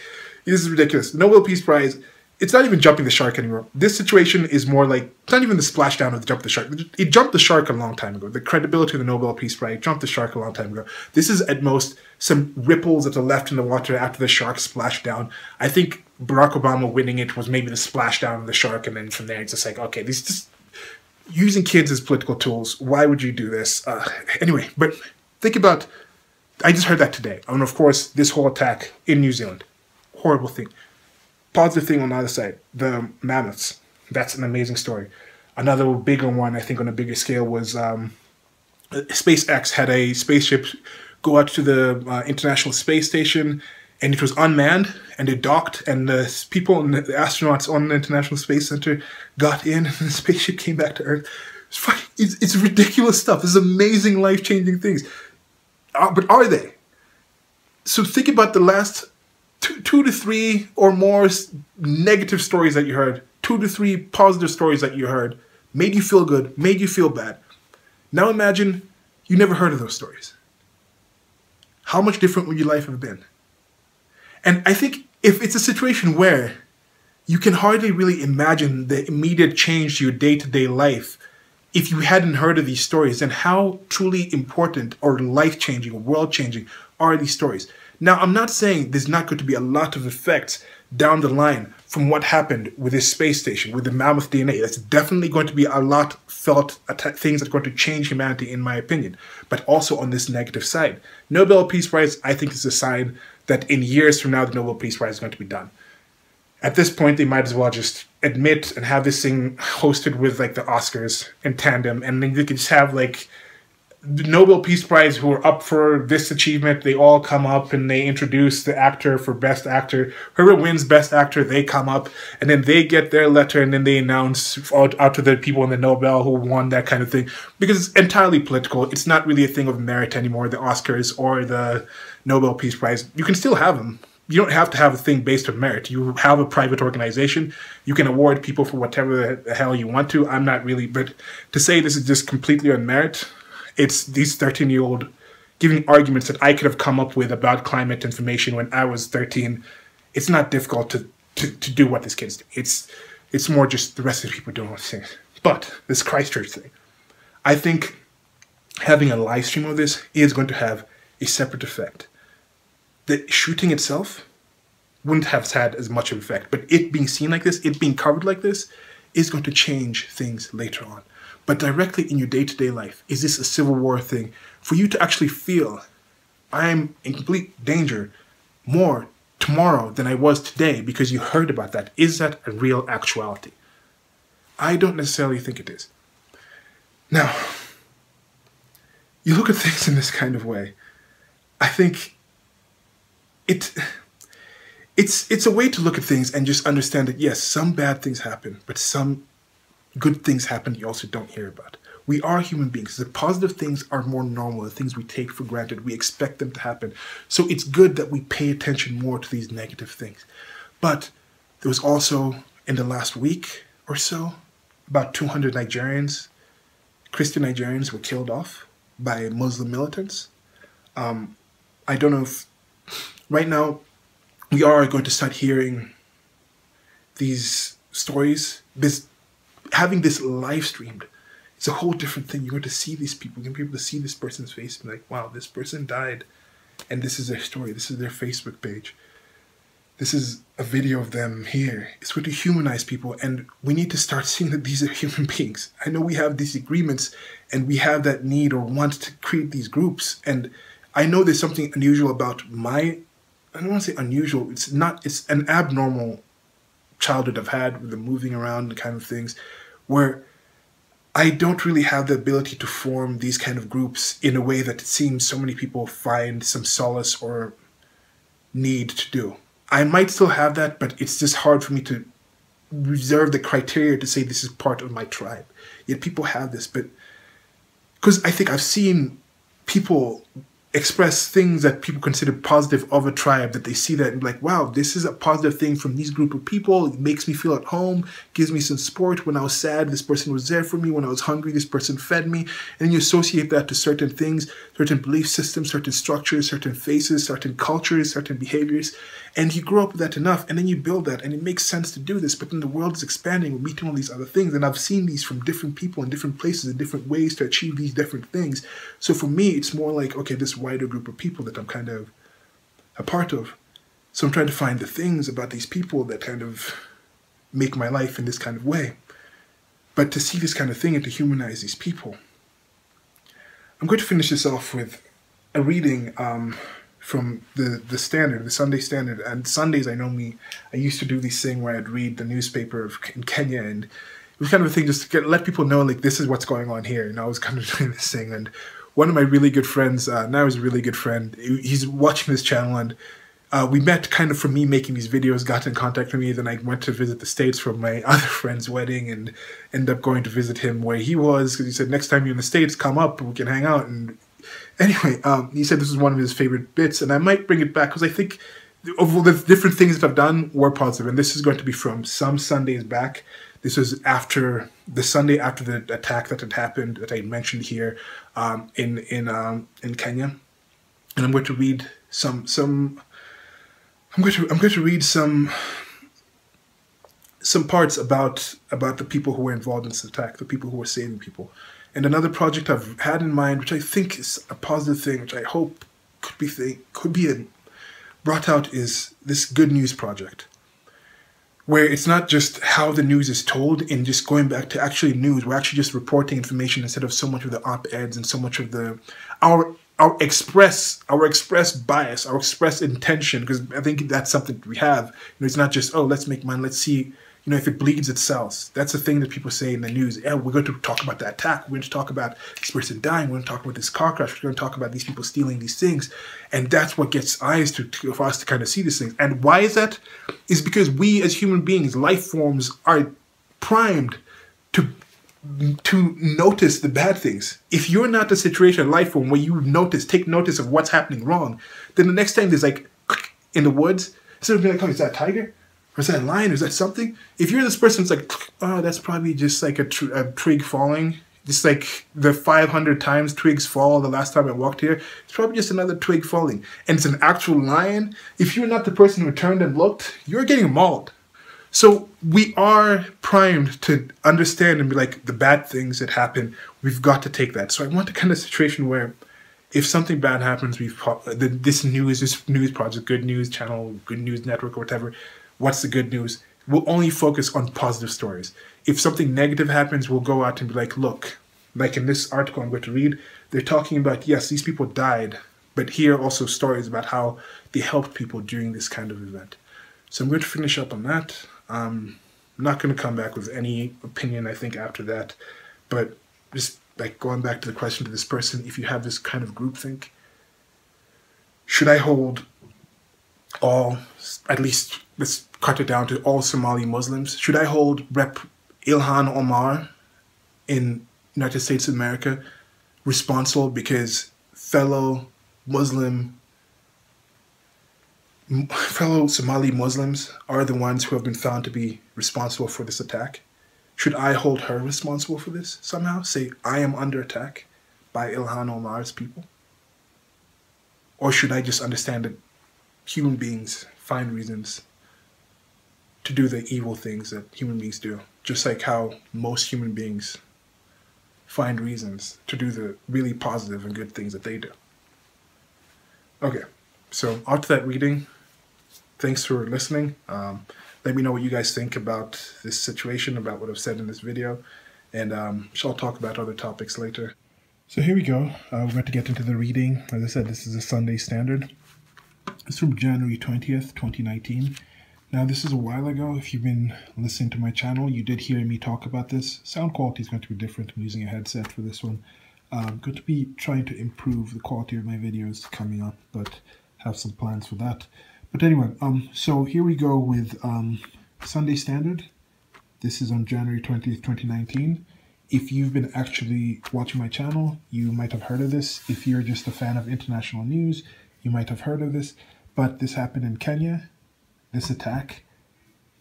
this is ridiculous. The Nobel Peace Prize, it's not even jumping the shark anymore. This situation is more like, it's not even the splashdown of the jump the shark. It jumped the shark a long time ago. The credibility of the Nobel Peace Prize jumped the shark a long time ago. This is at most some ripples that are left in the water after the shark splashed down. I think Barack Obama winning it was maybe the splashdown of the shark, and then from there it's just like, okay, this just using kids as political tools. Why would you do this? Anyway, but think about, I just heard that today. And of course, this whole attack in New Zealand, horrible thing. Positive thing on the other side, the mammoths. That's an amazing story. Another bigger one, I think on a bigger scale, was SpaceX had a spaceship go out to the International Space Station, and it was unmanned, and it docked, and the people and the astronauts on the International Space Center got in, and the spaceship came back to Earth. It's ridiculous stuff. This is amazing, life-changing things. But are they? So think about the last two to three or more negative stories that you heard, 2 to 3 positive stories that you heard, made you feel good, made you feel bad. Now imagine you never heard of those stories. How much different would your life have been? And I think if it's a situation where you can hardly really imagine the immediate change to your day-to-day life if you hadn't heard of these stories, then how truly important or life-changing or world-changing are these stories? Now, I'm not saying there's not going to be a lot of effects down the line from what happened with this space station, with the mammoth DNA. That's definitely going to be a lot felt things that are going to change humanity, in my opinion, but also on this negative side. Nobel Peace Prize, I think, is a sign that in years from now, the Nobel Peace Prize is going to be done. At this point, they might as well just admit and have this thing hosted with like the Oscars in tandem, and then you could just have like the Nobel Peace Prize who are up for this achievement, they all come up and they introduce the actor for Best Actor. Whoever wins Best Actor, they come up and then they get their letter and then they announce out to the people in the Nobel who won that kind of thing. Because it's entirely political. It's not really a thing of merit anymore, the Oscars or the Nobel Peace Prize. You can still have them. You don't have to have a thing based on merit. You have a private organization. You can award people for whatever the hell you want to. I'm not really, but to say this is just completely on merit, it's these 13-year-old giving arguments that I could have come up with about climate information when I was 13. It's not difficult to do what these kids do. It's more just the rest of the people don't want to say. But this Christchurch thing, I think having a live stream of this is going to have a separate effect. The shooting itself wouldn't have had as much of an effect, but it being seen like this, it being covered like this, is going to change things later on. But directly in your day-to-day life, is this a civil war thing? For you to actually feel, I'm in complete danger more tomorrow than I was today because you heard about that. Is that a real actuality? I don't necessarily think it is. Now, you look at things in this kind of way. I think it's a way to look at things and just understand that, yes, some bad things happen, but some good things happen you also don't hear about. We are human beings. The positive things are more normal, the things we take for granted. We expect them to happen. So it's good that we pay attention more to these negative things. But there was also, in the last week or so, about 200 Nigerians, Christian Nigerians, were killed off by Muslim militants. I don't know if right now we are going to start hearing these stories. Having this live streamed, it's a whole different thing. You're going to see these people. You're going to be able to see this person's face and be like, wow, this person died. And this is their story. This is their Facebook page. This is a video of them here. It's going to humanize people. And we need to start seeing that these are human beings. I know we have these agreements and we have that need or want to create these groups. And I know there's something unusual about I don't want to say unusual. It's an abnormal childhood I've had with the moving around and kind of things where I don't really have the ability to form these kind of groups in a way that it seems so many people find some solace or need to do. I might still have that, but it's just hard for me to reserve the criteria to say this is part of my tribe. Yet people have this, but because I think I've seen people express things that people consider positive of a tribe, that they see that and be like, wow, this is a positive thing from these group of people. It makes me feel at home, gives me some support. When I was sad, this person was there for me. When I was hungry, this person fed me. And then you associate that to certain things, certain belief systems, certain structures, certain faces, certain cultures, certain behaviors. And you grow up with that enough, and then you build that, and it makes sense to do this. But then the world is expanding, we're meeting all these other things, and I've seen these from different people in different places, in different ways to achieve these different things. So for me, it's more like, okay, this wider group of people that I'm kind of a part of. So I'm trying to find the things about these people that kind of make my life in this kind of way. But to see this kind of thing and to humanize these people. I'm going to finish this off with a reading from the Standard, the Sunday Standard. And Sundays, I used to do this thing where I'd read the newspaper in Kenya, and it was kind of a thing just to let people know, like, this is what's going on here. And I was kind of doing this thing. And one of my really good friends, now he's a really good friend, he's watching this channel, and we met kind of from me making these videos, got in contact with me. Then I went to visit the States for my other friend's wedding and ended up going to visit him where he was, because he said, next time you're in the States, come up, we can hang out. And anyway, he said this was one of his favorite bits, and I might bring it back because I think of all the different things that I've done were positive. And this is going to be from some Sundays back. This was after the Sunday after the attack that had happened that I mentioned here in Kenya, and I'm going to read I'm going to read some parts about the people who were involved in this attack, the people who were saving people. And another project I've had in mind, which I think is a positive thing, which I hope could be brought out, is this Good News Project, where it's not just how the news is told in just going back to actually news. We're actually just reporting information instead of so much of the op-eds and so much of our express bias, our express intention, because I think that's something we have. It's not just, oh, let's make money, let's see, You know, if it bleeds, it sells. That's the thing that people say in the news. Yeah, we're going to talk about the attack. We're going to talk about this person dying. We're going to talk about this car crash. We're going to talk about these people stealing these things. And that's what gets eyes for us to kind of see these things. And why is that? Is because we as human beings, life forms, are primed to notice the bad things. If you're not the situation, life form, where you take notice of what's happening wrong, then the next time there's like in the woods, instead of being like, oh, is that a tiger? Or is that a lion? Or is that something? If you're this person, it's like, oh, that's probably just like a twig falling. Just like the 500 times twigs fall the last time I walked here, it's probably just another twig falling. And it's an actual lion. If you're not the person who turned and looked, you're getting mauled. So we are primed to understand and be like, the bad things that happen, we've got to take that. So I want the kind of situation where if something bad happens, this news project, Good News Channel, Good News Network, or whatever, what's the good news? We'll only focus on positive stories. If something negative happens, we'll go out and be like, look, like in this article I'm going to read, they're talking about, yes, these people died, but here are also stories about how they helped people during this kind of event. So I'm going to finish up on that. I'm not going to come back with any opinion, I think, after that. But just like going back to the question to this person, if you have this kind of groupthink, should I hold all, at least let's cut it down to all Somali Muslims? Should I hold Rep. Ilhan Omar in United States of America responsible because fellow Somali Muslims are the ones who have been found to be responsible for this attack? Should I hold her responsible for this somehow? Say, I am under attack by Ilhan Omar's people? Or should I just understand that human beings find reasons to do the evil things that human beings do? Just like how most human beings find reasons to do the really positive and good things that they do. Okay, so on to that reading. Thanks for listening. Let me know what you guys think about this situation, about what I've said in this video, and I'll talk about other topics later. So here we go. We're going to get into the reading. As I said, this is a Sunday Standard. It's from January 20th, 2019. Now, this is a while ago. If you've been listening to my channel, you did hear me talk about this. Sound quality is going to be different. I'm using a headset for this one. I'm going to be trying to improve the quality of my videos coming up, but have some plans for that. But anyway, so here we go with Sunday Standard. This is on January 20th, 2019. If you've been actually watching my channel, you might have heard of this. If you're just a fan of international news, you might have heard of this. But this happened in Kenya, this attack.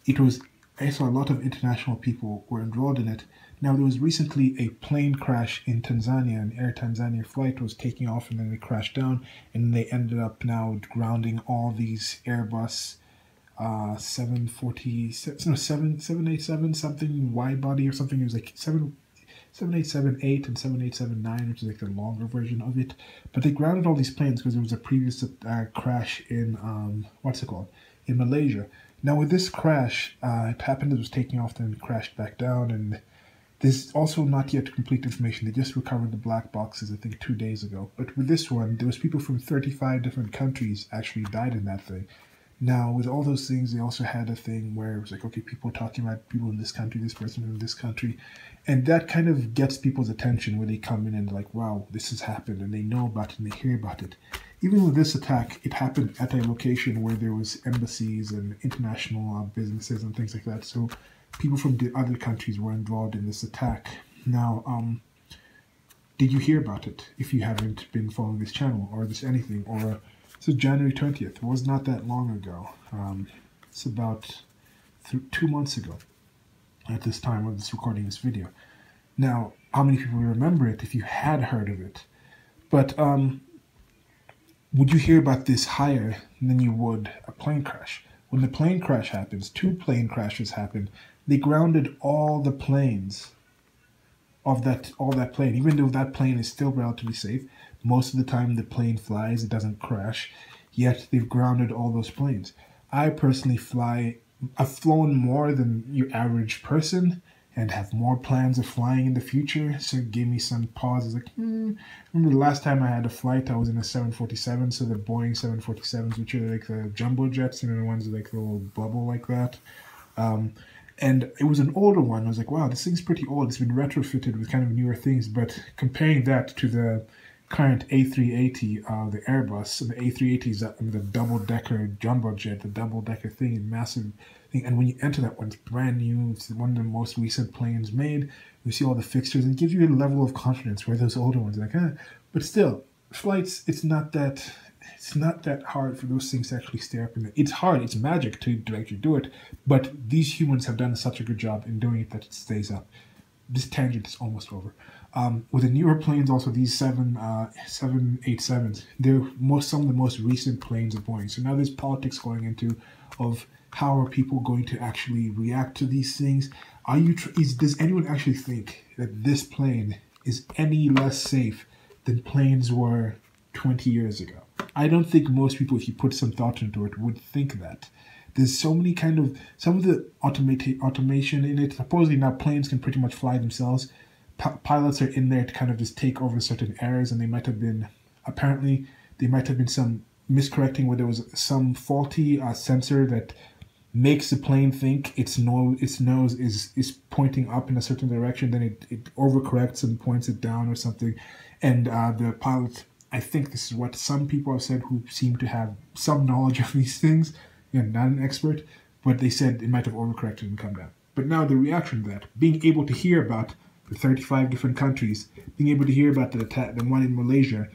I saw a lot of international people were enrolled in it. Now, there was recently a plane crash in Tanzania. An Air Tanzania flight was taking off and then it crashed down. And they ended up now grounding all these Airbus 787 something wide body or something. It was like 787-8 and 787-9, which is like the longer version of it. But they grounded all these planes because there was a previous crash in, in Malaysia. Now with this crash, it happened, it was taking off, then it crashed back down, and there's also not yet complete information. They just recovered the black boxes, I think, 2 days ago. But with this one, there was people from 35 different countries actually died in that thing. Now, with all those things, they also had a thing where it was like, okay, people talking about people in this country, this person from this country. And that kind of gets people's attention when they come in and like, wow, this has happened, and they know about it and they hear about it. Even with this attack, it happened at a location where there was embassies and international businesses and things like that. So people from the other countries were involved in this attack. Now, did you hear about it if you haven't been following this channel or this anything? Or so January 20th, it was not that long ago. It's about 2 months ago at this time of this recording this video. Now, how many people remember it if you had heard of it? But would you hear about this higher than you would a plane crash? When the plane crash happens, 2 plane crashes happened. They grounded all the planes of all that plane, even though that plane is still relatively safe. Most of the time the plane flies, it doesn't crash, yet they've grounded all those planes. I personally I've flown more than your average person and have more plans of flying in the future, so it gave me some pause. It's like, remember the last time I had a flight, I was in a 747, so the Boeing 747s, which are like the jumbo jets, and the ones with like the little bubble like that. And it was an older one. I was like, wow, this thing's pretty old. It's been retrofitted with kind of newer things. But comparing that to the current A380, the Airbus, and the A380 is the double-decker jumbo jet, the double-decker thing, a massive thing. And when you enter that one, it's brand new. It's one of the most recent planes made. You see all the fixtures, and it gives you a level of confidence where those older ones are like, But still, flights, it's not that hard for those things to actually stay up in there. It's hard, it's magic to actually do it, but these humans have done such a good job in doing it that it stays up. This tangent is almost over. With the newer planes, also these 787s, they're some of the most recent planes of Boeing. So now there's politics going into of how are people going to actually react to these things. Does anyone actually think that this plane is any less safe than planes were 20 years ago? I don't think most people, if you put some thought into it, would think that. There's so many some of the automation in it. Supposedly now planes can pretty much fly themselves. Pilots are in there to kind of just take over certain errors, and there might have been some miscorrecting where there was some faulty sensor that makes the plane think its nose is pointing up in a certain direction. Then it overcorrects and points it down or something. And the pilot, I think this is what some people have said who seem to have some knowledge of these things, not an expert, but they said it might have overcorrected and come down. But now the reaction to that, being able to hear about the 35 different countries, being able to hear about the one in Malaysia,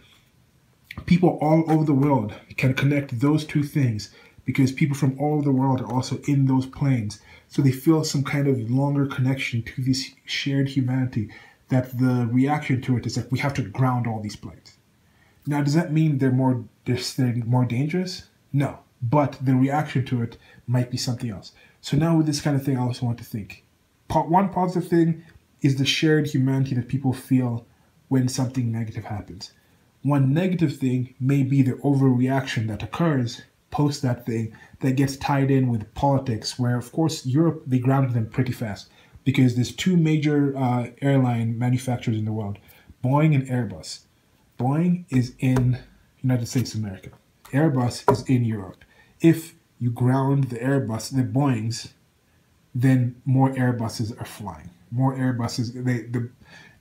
people all over the world can connect those two things because people from all over the world are also in those planes. So they feel some kind of longer connection to this shared humanity, that the reaction to it is that we have to ground all these planes. Now, does that mean they're more dangerous? No, but the reaction to it might be something else. So now with this kind of thing, I also want to think. One positive thing is the shared humanity that people feel when something negative happens. One negative thing may be the overreaction that occurs post that thing that gets tied in with politics, where, of course, Europe, they grounded them pretty fast because there's two major airline manufacturers in the world, Boeing and Airbus. Boeing is in United States of America. Airbus is in Europe. If you ground the Boeings, then more Airbuses are flying. More Airbuses,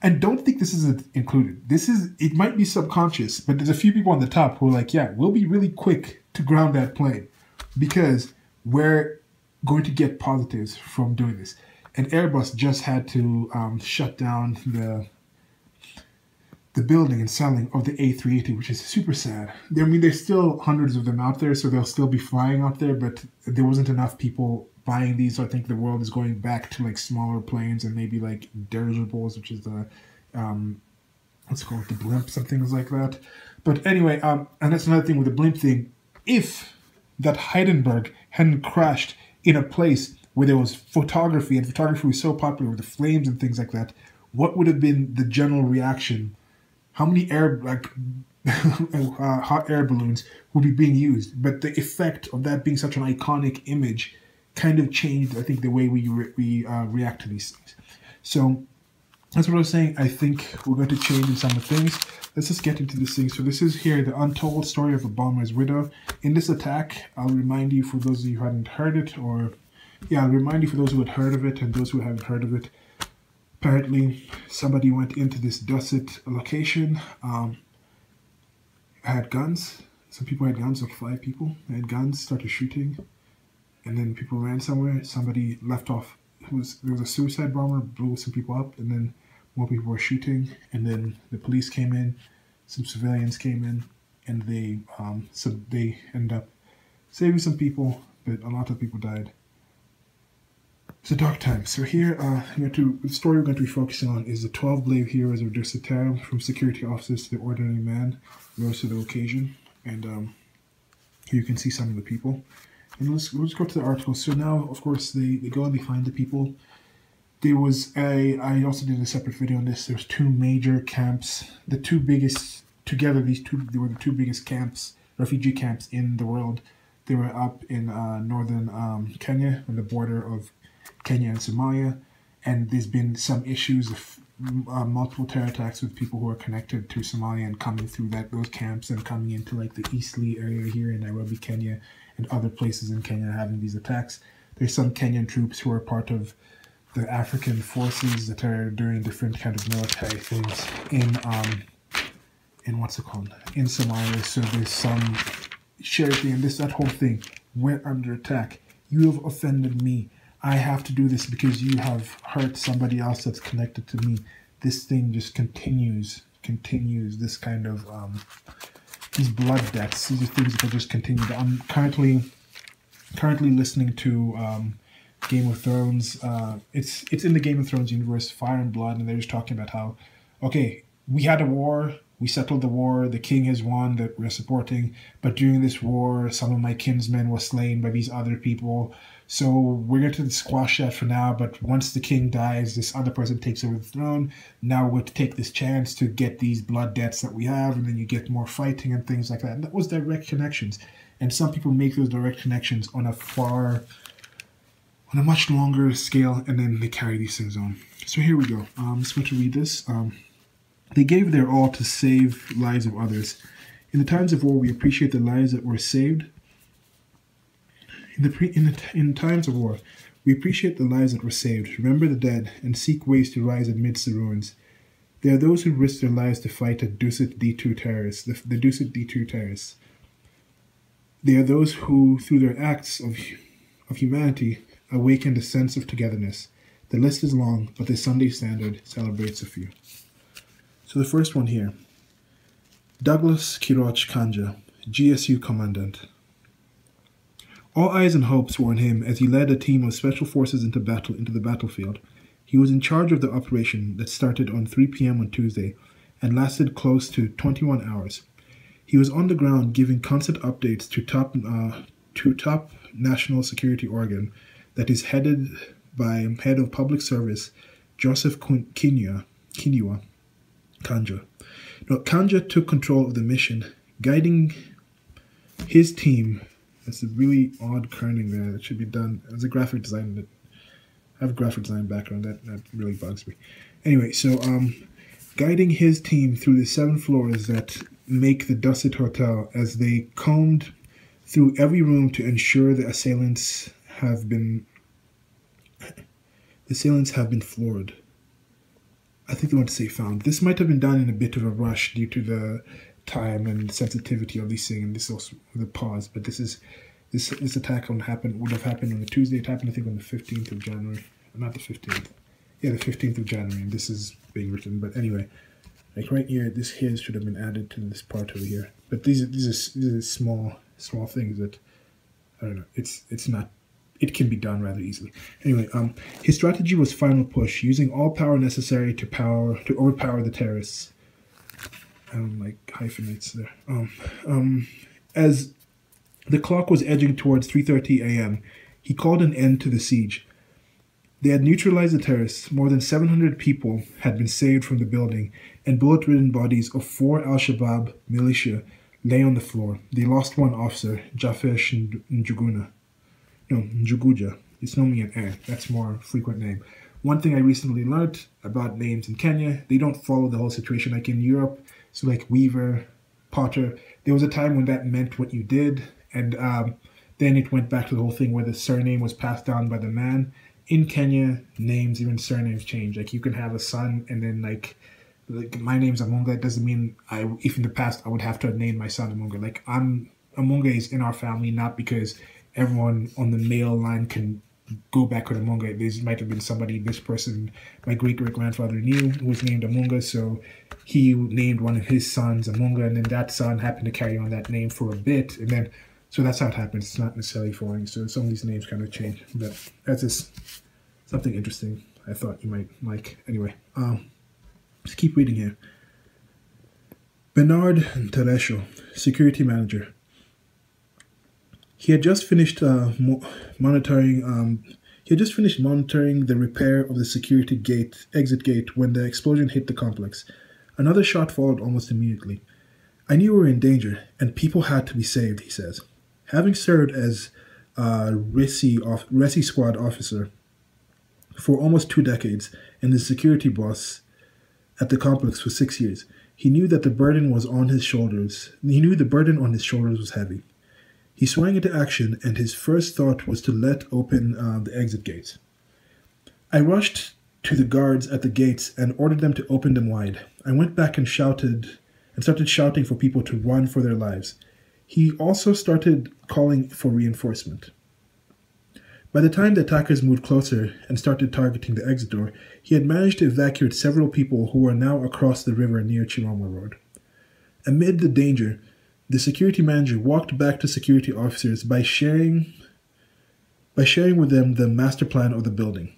and don't think this is included. It might be subconscious, but there's a few people on the top who are like, yeah, we'll be really quick to ground that plane because we're going to get positives from doing this. And Airbus just had to shut down the building and selling of the A380, which is super sad. There's still hundreds of them out there, so they'll still be flying out there, but there wasn't enough people buying these. So I think the world is going back to like smaller planes and maybe like dirigibles, which is the let's call it the blimp, some things like that. But anyway, and that's another thing with the blimp thing. If that Heidenberg hadn't crashed in a place where there was photography, and photography was so popular with the flames and things like that, what would have been the general reaction? How many hot air balloons would be being used? But the effect of that being such an iconic image kind of changed, I think, the way we react to these things. So that's what I was saying. I think we're going to change in some of the things. Let's just get into this thing. So this is here, the untold story of a bomber's widow. In this attack, I'll remind you, for those of you who hadn't heard it, I'll remind you for those who had heard of it and those who haven't heard of it. Apparently, somebody went into this Dusset location, had guns. Some people had guns, like 5 people. They had guns, started shooting, and then people ran somewhere. Somebody left off. There was a suicide bomber, blew some people up, and then more people were shooting. And then the police came in, some civilians came in, and they ended up saving some people, but a lot of people died. It's a dark time. So here, the story we're going to be focusing on is the 12 brave heroes of Dusseterre, from security officers to the ordinary man, rose to the occasion. And here you can see some of the people. And let's go to the article. So now, of course, they go and they find the people. There was I also did a separate video on this. There's 2 major camps. The 2 biggest, together, they were the 2 biggest camps, refugee camps in the world. They were up in northern Kenya, on the border of Kenya and Somalia, and there's been some issues of multiple terror attacks with people who are connected to Somalia and coming through those camps and coming into like the Eastleigh area here in Nairobi, Kenya, and other places in Kenya having these attacks. There's some Kenyan troops who are part of the African forces that are doing different kind of military things in what's it called? In Somalia. So there's some charity and that whole thing. We're under attack. You have offended me. I have to do this because you have hurt somebody else that's connected to me. This thing just continues. This kind of these blood deaths. These are things that just continue. I'm currently listening to Game of Thrones. It's in the Game of Thrones universe, Fire and Blood, and they're just talking about how, okay, we had a war, we settled the war, the king has won that we're supporting, but during this war, some of my kinsmen were slain by these other people. So we're going to squash that for now, but once the king dies, this other person takes over the throne. Now we're going to take this chance to get these blood debts that we have, and then you get more fighting and things like that. And that was direct connections. And some people make those direct connections on a much longer scale, and then they carry these things on. So here we go. I'm just going to read this. They gave their all to save lives of others. In the times of war, we appreciate the lives that were saved. In times of war, we appreciate the lives that were saved, remember the dead, and seek ways to rise amidst the ruins. There are those who risk their lives to fight the Dusit D2 terrorists, the Dusit D2 terrorists. They are those who, through their acts of humanity, awakened a sense of togetherness. The list is long, but the Sunday Standard celebrates a few. So the first one here, Douglas Kiroch Kanja, GSU Commandant. All eyes and hopes were on him as he led a team of special forces into the battlefield. He was in charge of the operation that started on 3 p.m. on Tuesday and lasted close to 21 hours. He was on the ground giving constant updates to top national security organ that is headed by Head of Public Service Joseph Kanja. Now, Kanja took control of the mission, guiding his team. That's a really odd kerning there. That should be done as a graphic designer. I have a graphic design background. That really bugs me. Anyway, so guiding his team through the 7 floors that make the Dusit Hotel as they combed through every room to ensure the assailants have been floored. I think they want to say found. This might have been done in a bit of a rush due to the time and sensitivity of these things, and this also the pause. But this attack would have happened on the Tuesday. It happened, I think, on the 15th of January. Not the 15th. Yeah, the 15th of January. And this is being written. But anyway, like right here, this here should have been added to this part over here. But these are small things that I don't know. It's not. It can be done rather easily. Anyway, his strategy was final push, using all power necessary to overpower the terrorists. I don't like hyphenates there. As the clock was edging towards 3:30 a.m., he called an end to the siege. They had neutralized the terrorists. More than 700 people had been saved from the building, and bullet-ridden bodies of 4 al-Shabaab militia lay on the floor. They lost one officer, Jaffer Njuguja. It's normally an A. That's more frequent name. One thing I recently learned about names in Kenya, they don't follow the whole situation like in Europe. So like Weaver, Potter, there was a time when that meant what you did. And then it went back to the whole thing where the surname was passed down by the man. In Kenya, names, even surnames change. Like you can have a son and then like my name's Amunga. It doesn't mean if in the past I would have to name my son Amunga. Like Amunga is in our family, not because everyone on the male line can go back with Amunga. There might have been somebody, this person, my great-great-grandfather knew, who was named Amunga, so he named one of his sons Amunga, and then that son happened to carry on that name for a bit, and then, so that's how it happens. It's not necessarily foreign, so some of these names kind of change, but that's just something interesting I thought you might like. Anyway, let's keep reading here. Bernard Teresho, security manager. He had just finished monitoring the repair of the security exit gate when the explosion hit the complex. Another shot followed almost immediately. I knew we were in danger, and people had to be saved, he says. Having served as a Resi squad officer for almost 2 decades and the security boss at the complex for 6 years, he knew that the burden on his shoulders was heavy.
He swung into action, and his first thought was to let open the exit gates. I rushed to the guards at the gates and ordered them to open them wide. I went back and started shouting for people to run for their lives. He also started calling for reinforcement. By the time the attackers moved closer and started targeting the exit door, he had managed to evacuate several people who were now across the river near Chiroma Road. Amid the danger, the security manager walked back to security officers by sharing with them the master plan of the building.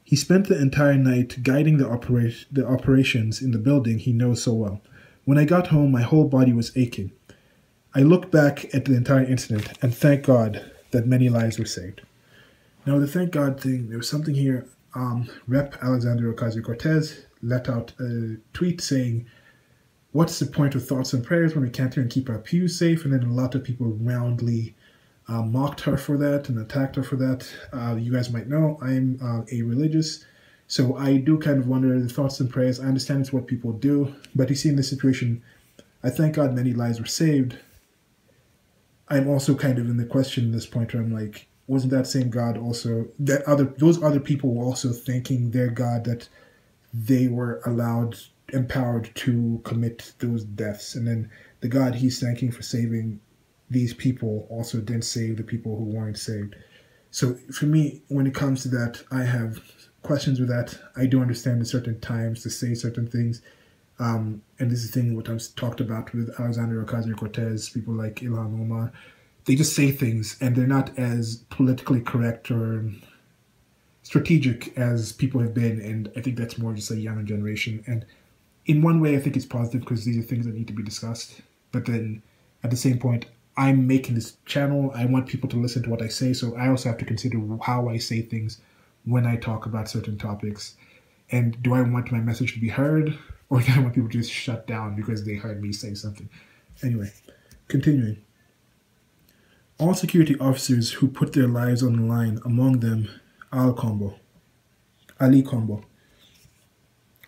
He spent the entire night guiding the operations in the building he knows so well. When I got home, my whole body was aching. I look back at the entire incident and thank God that many lives were saved. Now, the thank God thing, there was something here. Rep. Alexandria Ocasio-Cortez let out a tweet saying, "What's the point of thoughts and prayers when we can't even keep our pews safe?" And then a lot of people roundly mocked her for that and attacked her for that. You guys might know I'm a religious, so I do kind of wonder the thoughts and prayers. I understand it's what people do, but you see in this situation, I thank God many lives were saved. I'm also kind of in the question at this point where I'm like, wasn't that same God also, those other people were also thanking their God that they were empowered to commit those deaths, and then the God he's thanking for saving these people also didn't save the people who weren't saved. So for me, when it comes to that, I have questions with that. I do understand at certain times to say certain things, and this is the thing what I've talked about with Alexandria Ocasio-Cortez, people like Ilhan Omar. They just say things, and they're not as politically correct or strategic as people have been, and I think that's more just a younger generation. And in one way, I think it's positive because these are things that need to be discussed. But then, at the same point, I'm making this channel. I want people to listen to what I say, so I also have to consider how I say things when I talk about certain topics. And do I want my message to be heard, or do I want people to just shut down because they heard me say something? Anyway, continuing. All security officers who put their lives on the line, among them Ali Combo. I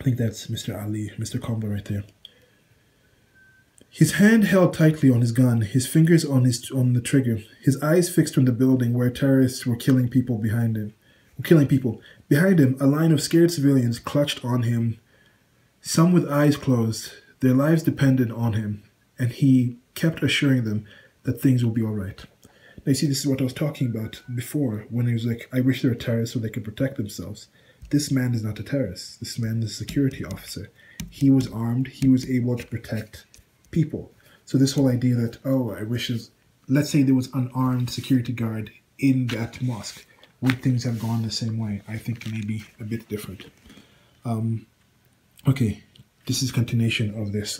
think that's Mr. Combo right there. His hand held tightly on his gun, his fingers on the trigger, his eyes fixed on the building where terrorists were killing people behind him. Behind him, a line of scared civilians clutched on him, some with eyes closed. Their lives depended on him, and he kept assuring them that things will be all right. Now, you see, this is what I was talking about before, when he was like, I wish they were terrorists so they could protect themselves. This man is not a terrorist. This man is a security officer. He was armed. He was able to protect people. So this whole idea that, let's say there was an armed security guard in that mosque, would things have gone the same way? I think maybe a bit different. Okay, this is continuation of this.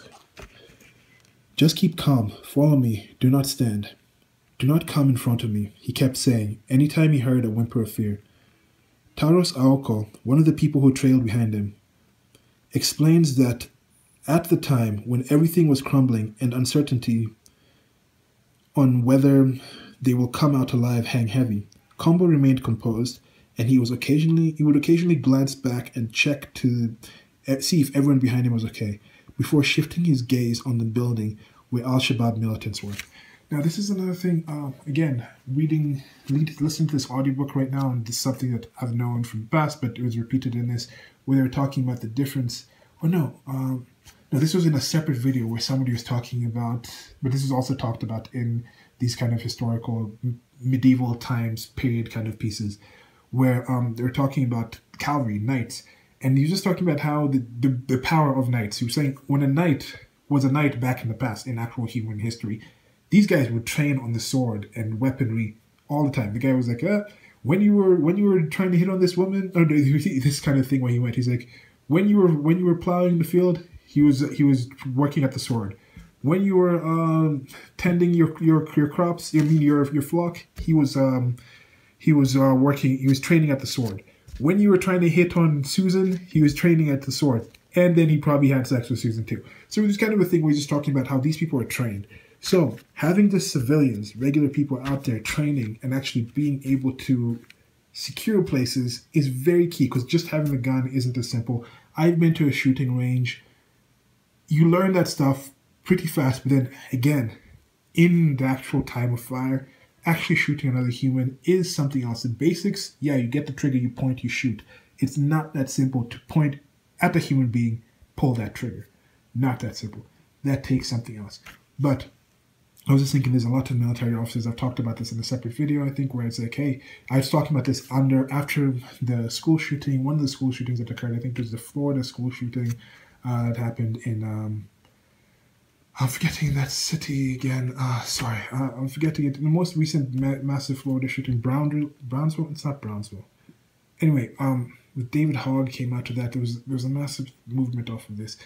Just keep calm. Follow me. Do not stand. Do not come in front of me, he kept saying, anytime he heard a whimper of fear. Taros Aoko, one of the people who trailed behind him, explains that at the time when everything was crumbling and uncertainty on whether they will come out alive hang heavy, Combo remained composed, and he would occasionally glance back and check to see if everyone behind him was okay, before shifting his gaze on the building where Al-Shabaab militants were. Now, this is another thing, again, listening to this audiobook right now, and this is something that I've known from the past, but it was repeated in this, where they were talking about the difference, no, this was in a separate video where somebody was talking about, but this is also talked about in these kind of historical, medieval times period kind of pieces, where they were talking about cavalry, knights, and he was just talking about how the power of knights. He was saying when a knight was a knight back in the past, in actual human history, these guys would train on the sword and weaponry all the time. The guy was like, when you were trying to hit on this woman, or this kind of thing where he went, he's like, when you were plowing the field, he was working at the sword. When you were tending your crops, your flock, he was training at the sword. When you were trying to hit on Susan, he was training at the sword. And then he probably had sex with Susan too. So it was kind of a thing where he's just talking about how these people are trained. So having the civilians, regular people out there training and actually being able to secure places is very key, because just having a gun isn't as simple. I've been to a shooting range. You learn that stuff pretty fast, but then again, in the actual time of fire, actually shooting another human is something else. The basics, yeah, you get the trigger, you point, you shoot. It's not that simple to point at the human being, pull that trigger. Not that simple. That takes something else. But I was just thinking there's a lot of military officers, I've talked about this in a separate video, I think, where it's like, hey, I was talking about this after the school shooting, one of the school shootings that occurred, I think it was the Florida school shooting that happened in, I'm forgetting that city again, I'm forgetting it, the most recent massive Florida shooting, Brownsville, it's not Brownsville. Anyway, with David Hogg came out to that, there was a massive movement off of this.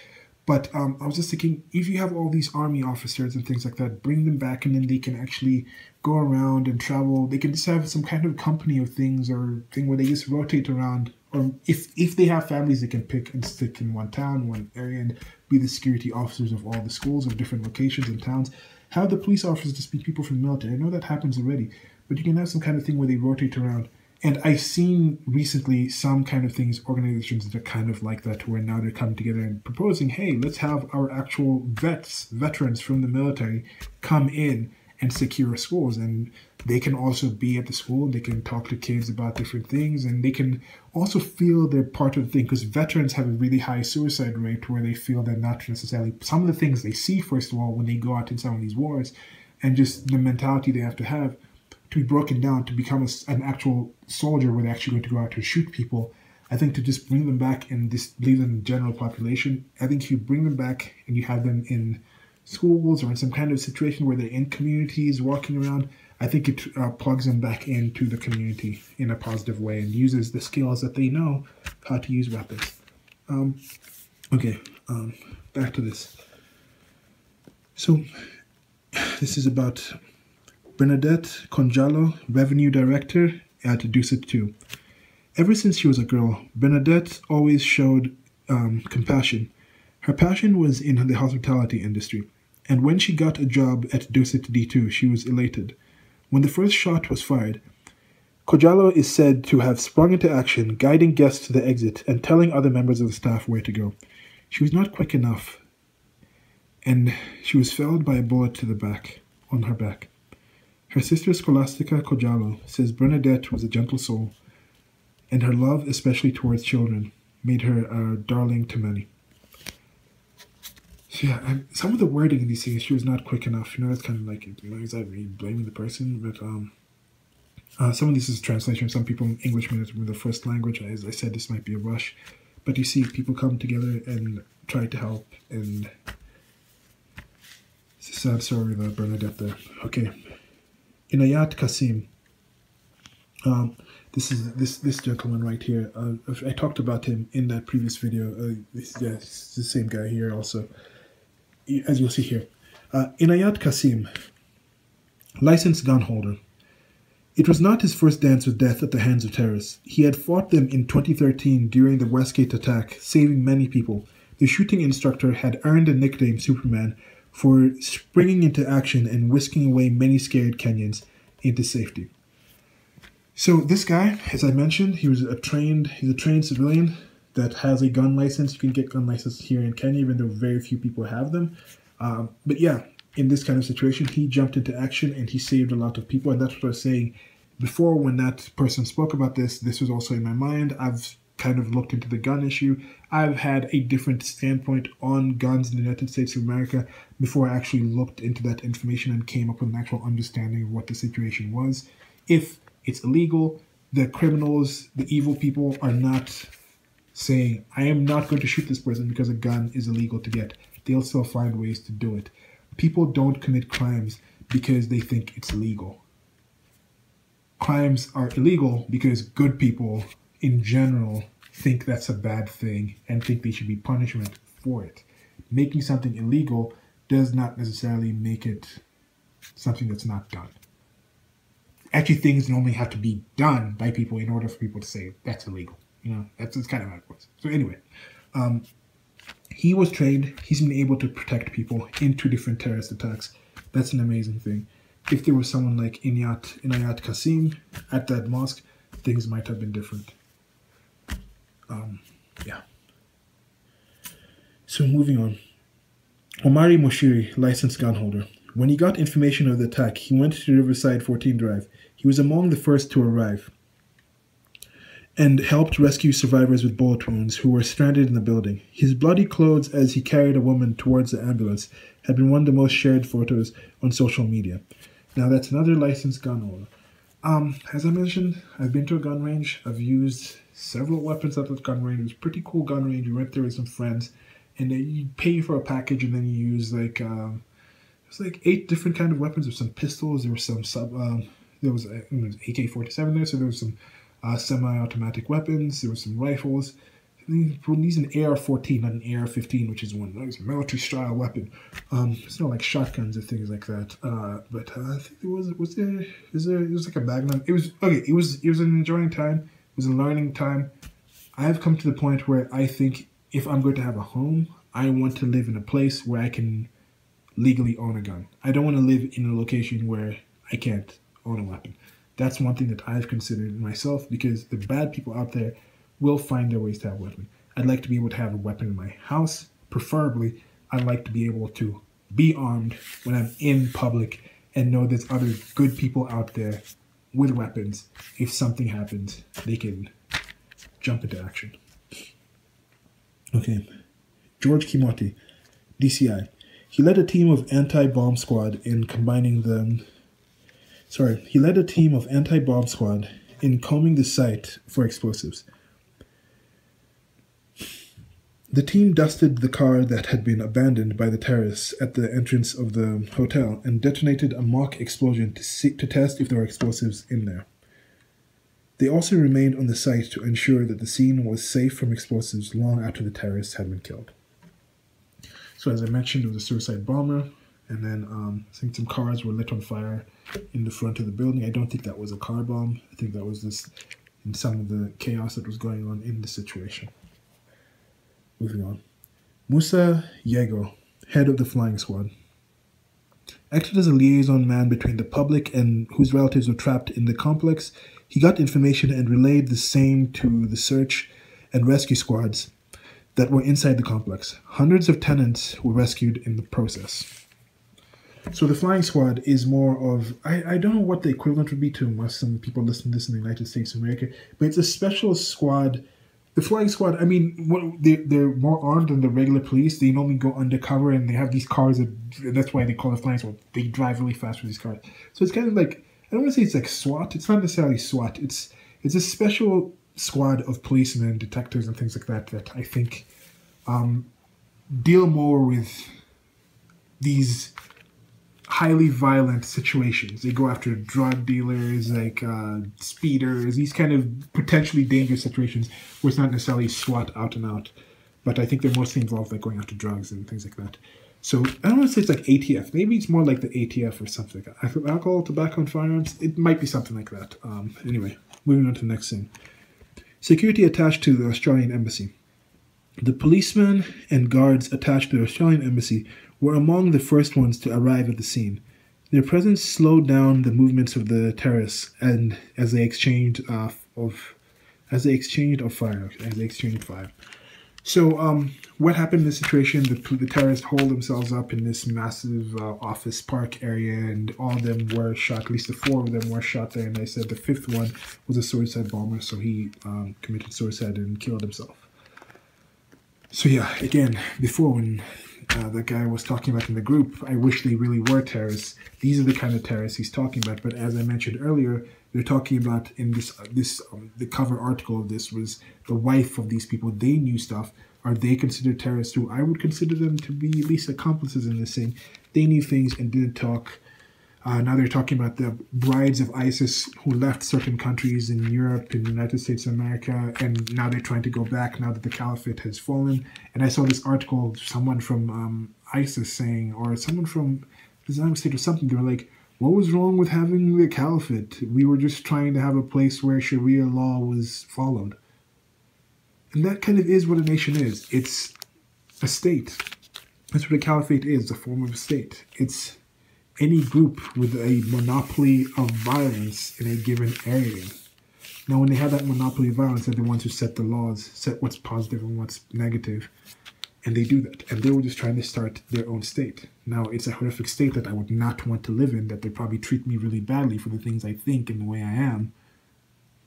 But I was just thinking, if you have all these army officers and things like that, bring them back and then they can actually go around and travel. They can just have some kind of company of things or thing where they just rotate around. Or if they have families, they can pick and stick in one town, one area, and be the security officers of all the schools of different locations and towns. Have the police officers just be people from the military. I know that happens already, but you can have some kind of thing where they rotate around. And I've seen recently some kind of things, organizations that are kind of like that, where now they're coming together and proposing, hey, let's have our actual veterans from the military come in and secure schools. And they can also be at the school, they can talk to kids about different things, and they can also feel they're part of the thing, because veterans have a really high suicide rate where they feel they're not necessarily, some of the things they see, first of all, when they go out in some of these wars, and just the mentality they have to be broken down to become an actual soldier where they're actually going to go out to shoot people. I think to just bring them back and just leave them in the general population, I think if you bring them back and you have them in schools or in some kind of situation where they're in communities walking around, I think it plugs them back into the community in a positive way and uses the skills that they know how to use weapons. Back to this. So this is about Bernadette Conjallo, Revenue Director at Dusit 2. Ever since she was a girl, Bernadette always showed compassion. Her passion was in the hospitality industry, and when she got a job at Dusit D2, she was elated. When the first shot was fired, Conjallo is said to have sprung into action, guiding guests to the exit and telling other members of the staff where to go. She was not quick enough, and she was felled by a bullet to the back, on her back. Her sister Scholastica Conjallo says Bernadette was a gentle soul, and her love, especially towards children, made her a darling to many. So yeah, and some of the wording in these things, she was not quick enough. You know, it's kind of like, is that really blaming the person? But some of this is translation. Some people in English with the first language, as I said, this might be a rush. But you see, people come together and try to help, and it's a sad story about Bernadette there. Okay. Inayat Kasim. This is this gentleman right here. I talked about him in that previous video. It's the same guy here also, as you'll see here. Inayat Kasim, licensed gun holder. It was not his first dance with death at the hands of terrorists. He had fought them in 2013 during the Westgate attack, saving many people. The shooting instructor had earned the nickname Superman for springing into action and whisking away many scared Kenyans into safety. So this guy, as I mentioned, he's a trained civilian that has a gun license. You can get gun licenses here in Kenya, even though very few people have them. But yeah, in this kind of situation, he jumped into action and he saved a lot of people. And that's what I was saying before when that person spoke about this. This was also in my mind. I've kind of looked into the gun issue. I've had a different standpoint on guns in the United States of America before I actually looked into that information and came up with an actual understanding of what the situation was. If it's illegal, the criminals, the evil people are not saying, I am not going to shoot this person because a gun is illegal to get. They'll still find ways to do it. People don't commit crimes because they think it's legal. Crimes are illegal because good people in general think that's a bad thing and think they should be punishment for it. Making something illegal does not necessarily make it something that's not done. Actually, things normally have to be done by people in order for people to say that's illegal. You know, that's kind of how it works. So anyway, he was trained. He's been able to protect people in 2 different terrorist attacks. That's an amazing thing. If there was someone like Inayat Kasim at that mosque, things might have been different. Yeah. So moving on. Omari Moshiri, licensed gun holder. When he got information of the attack, he went to Riverside 14 Drive. He was among the first to arrive and helped rescue survivors with bullet wounds who were stranded in the building. His bloody clothes as he carried a woman towards the ambulance had been one of the most shared photos on social media. Now that's another licensed gun owner. As I mentioned, I've been to a gun range. I've used several weapons at the gun range. It was a pretty cool gun range. We went there with some friends, and you pay for a package, and then you use like it's like 8 different kind of weapons. There's some pistols. There was some there was AK-47 there, so there was some semi-automatic weapons. There were some rifles. And we're using an AR-14, not an AR-15, which is one. That was a military-style weapon. It's not like shotguns or things like that. But I think there was it was like a magnum. It was okay. It was an enjoying time. It was a learning time. I have come to the point where I think if I'm going to have a home, I want to live in a place where I can legally own a gun. I don't want to live in a location where I can't own a weapon. That's one thing that I've considered myself, because the bad people out there will find their ways to have a weapon. I'd like to be able to have a weapon in my house. Preferably, I'd like to be able to be armed when I'm in public and know there's other good people out there with weapons. If something happens, they can jump into action. Okay. George Kimoti, DCI. He led a team of anti-bomb squad in He led a team of anti-bomb squad in combing the site for explosives. The team dusted the car that had been abandoned by the terrorists at the entrance of the hotel and detonated a mock explosion to test if there were explosives in there. They also remained on the site to ensure that the scene was safe from explosives long after the terrorists had been killed. So as I mentioned, it was a suicide bomber, and then I think some cars were lit on fire in the front of the building. I don't think that was a car bomb. I think that was just in some of the chaos that was going on in the situation. Moving on. Musa Yego, head of the flying squad, acted as a liaison man between the public and whose relatives were trapped in the complex. He got information and relayed the same to the search and rescue squads that were inside the complex. Hundreds of tenants were rescued in the process. So the flying squad is more of, I don't know what the equivalent would be to Muslim people listening to this in the United States of America, but it's a special squad. The flying squad, I mean, they're more armed than the regular police. They normally go undercover, and they have these cars, and that's why they call it flying squad. They drive really fast with these cars. So it's kind of like, I don't want to say it's like SWAT. It's not necessarily SWAT. It's a special squad of policemen, detectives, and things like that that I think deal more with these highly violent situations. They go after drug dealers, like speeders, these kind of potentially dangerous situations where it's not necessarily SWAT out and out, but I think they're mostly involved like going after drugs and things like that. So I don't want to say it's like ATF. Maybe it's more like the ATF or something like that. Alcohol, tobacco, and firearms. It might be something like that. Anyway, moving on to the next thing. Security attached to the Australian embassy. The policemen and guards attached to the Australian embassy were among the first ones to arrive at the scene. Their presence slowed down the movements of the terrorists, and as they exchanged fire. So, what happened in this situation? The terrorists holed themselves up in this massive office park area, and all of them were shot. At least the 4 of them were shot there, and they said the 5th one was a suicide bomber, so he committed suicide and killed himself. So yeah, again, before when that guy was talking about in the group, I wish they really were terrorists. These are the kind of terrorists he's talking about. But as I mentioned earlier, they're talking about in the cover article of this was the wife of these people. They knew stuff. Are they considered terrorists too? I would consider them to be at least accomplices in this thing. They knew things and didn't talk. Now they're talking about the brides of ISIS who left certain countries in Europe, in the United States of America, and now they're trying to go back now that the caliphate has fallen. And I saw this article, someone from ISIS saying, or someone from the Islamic State or something, they were like, what was wrong with having the caliphate? We were just trying to have a place where Sharia law was followed. And that kind of is what a nation is. It's a state. That's what a caliphate is, a form of a state. It's any group with a monopoly of violence in a given area. Now, when they have that monopoly of violence, they're the ones who set the laws, set what's positive and what's negative. And they do that. And they were just trying to start their own state. Now, it's a horrific state that I would not want to live in, that they probably treat me really badly for the things I think and the way I am.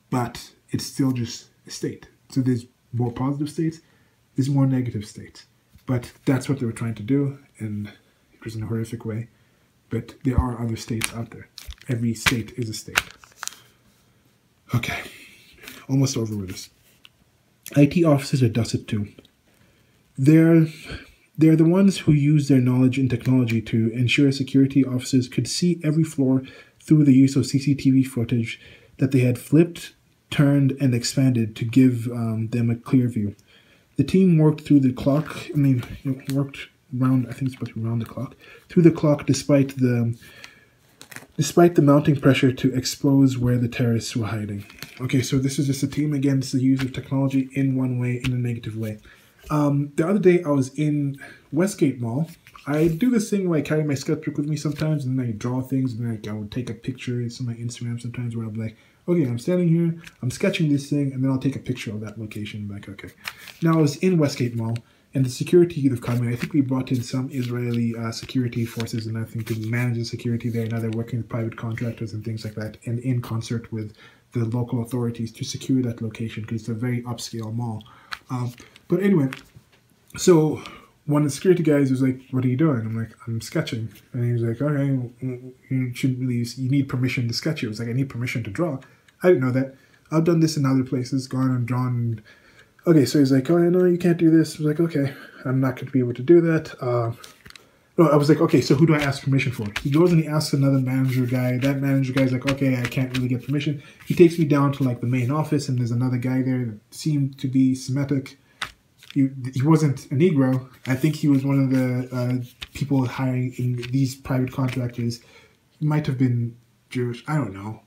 But it's still just a state. So there's more positive states, there's more negative states. But that's what they were trying to do, and it was in a horrific way. But there are other states out there. Every state is a state. Okay, almost over with this. IT officers are dusted too. They're the ones who use their knowledge in technology to ensure security officers could see every floor through the use of CCTV footage that they had flipped, turned, and expanded to give them a clear view. The team worked through the clock. Worked round. I think it's supposed to be round the clock. Through the clock, despite the mounting pressure to expose where the terrorists were hiding. Okay, so this is just a team against the use of technology in one way, in a negative way. The other day I was in Westgate Mall. I do this thing where I carry my sketchbook with me sometimes, and then I draw things, and then I would take a picture. It's on my Instagram sometimes where I'll be like, okay, I'm standing here, I'm sketching this thing, and then I'll take a picture of that location. Like, okay. Now I was in Westgate Mall, and the security you'd have come in. I think we brought in some Israeli security forces, and I think to manage the security there. Now they're working with private contractors and things like that, and in concert with the local authorities to secure that location because it's a very upscale mall. But anyway, so one of the security guys was like, "What are you doing?" I'm like, "I'm sketching." And he was like, "Okay, you shouldn't really. You need permission to sketch it." I was like, "I need permission to draw." I didn't know that. I've done this in other places, gone and drawn. Okay, so he's like, "Oh, no, you can't do this." I was like, "Okay, I'm not going to be able to do that." No, I was like, "Okay, so who do I ask permission for?" He goes and he asks another manager guy. That manager guy's like, "Okay, I can't really get permission." He takes me down to like the main office, and there's another guy there that seemed to be Semitic. He wasn't a Negro. I think he was one of the people hiring in these private contractors. He might have been Jewish. I don't know.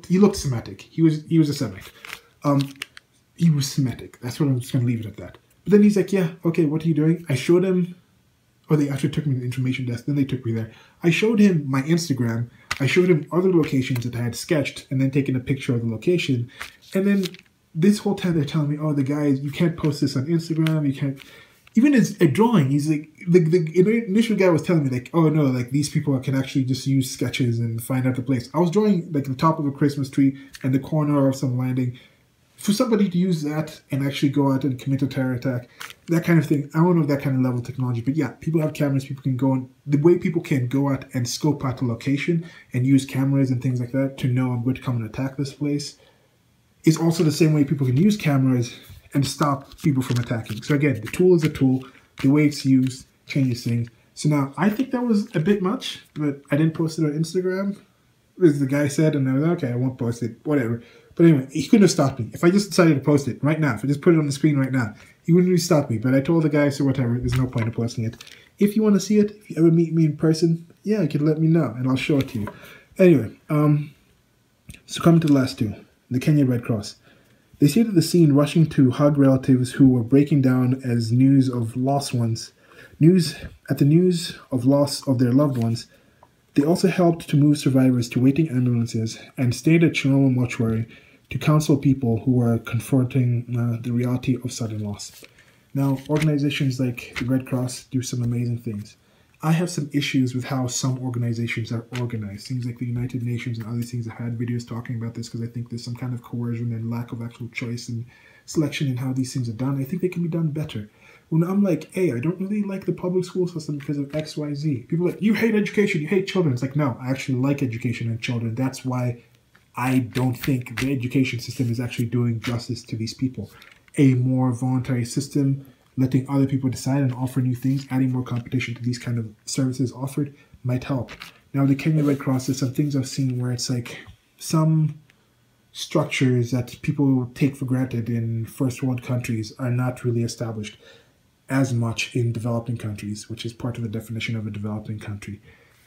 He looked Semitic. He was a Semite. He was Semitic. That's what I'm just going to leave it at that. But then he's like, "Yeah, okay, what are you doing?" I showed him. Oh, they actually took me to the information desk. Then they took me there. I showed him my Instagram. I showed him other locations that I had sketched and then taken a picture of the location. And then this whole time they're telling me, "Oh, the guys, you can't post this on Instagram. You can't." Even as a drawing, he's like, the initial guy was telling me like, "Oh no, like these people can actually just use sketches and find out the place." I was drawing like the top of a Christmas tree and the corner of some landing. For somebody to use that and actually go out and commit a terror attack, that kind of thing, I don't know that kind of level of technology. But yeah, people have cameras, people can go, and the way people can go out and scope out the location and use cameras and things like that to know I'm going to come and attack this place is also the same way people can use cameras and stop people from attacking. So again, the tool is a tool. The way it's used changes things. So now, I think that was a bit much, but I didn't post it on Instagram, as the guy said, and I was like, okay, I won't post it, whatever. But anyway, he couldn't have stopped me. If I just decided to post it right now, if I just put it on the screen right now, he wouldn't really stop me. But I told the guy, so whatever, there's no point in posting it. If you want to see it, if you ever meet me in person, yeah, you can let me know, and I'll show it to you. Anyway, so coming to the last two, the Kenya Red Cross. They stayed at the scene rushing to hug relatives who were breaking down as news of lost ones. News of loss of their loved ones. They also helped to move survivors to waiting ambulances and stayed at Chernobyl Mortuary to counsel people who were confronting the reality of sudden loss. Now, organizations like the Red Cross do some amazing things. I have some issues with how some organizations are organized. Things like the United Nations and other things. I've had videos talking about this because I think there's some kind of coercion and lack of actual choice and selection in how these things are done. I think they can be done better. When I'm like, hey, I don't really like the public school system because of X, Y, Z. People are like, you hate education, you hate children. It's like, no, I actually like education and children. That's why I don't think the education system is actually doing justice to these people. A more voluntary system, letting other people decide and offer new things, adding more competition to these kind of services offered might help. Now, the Kenya Red Cross, there's some things I've seen where it's like some structures that people take for granted in first world countries are not really established as much in developing countries, which is part of the definition of a developing country.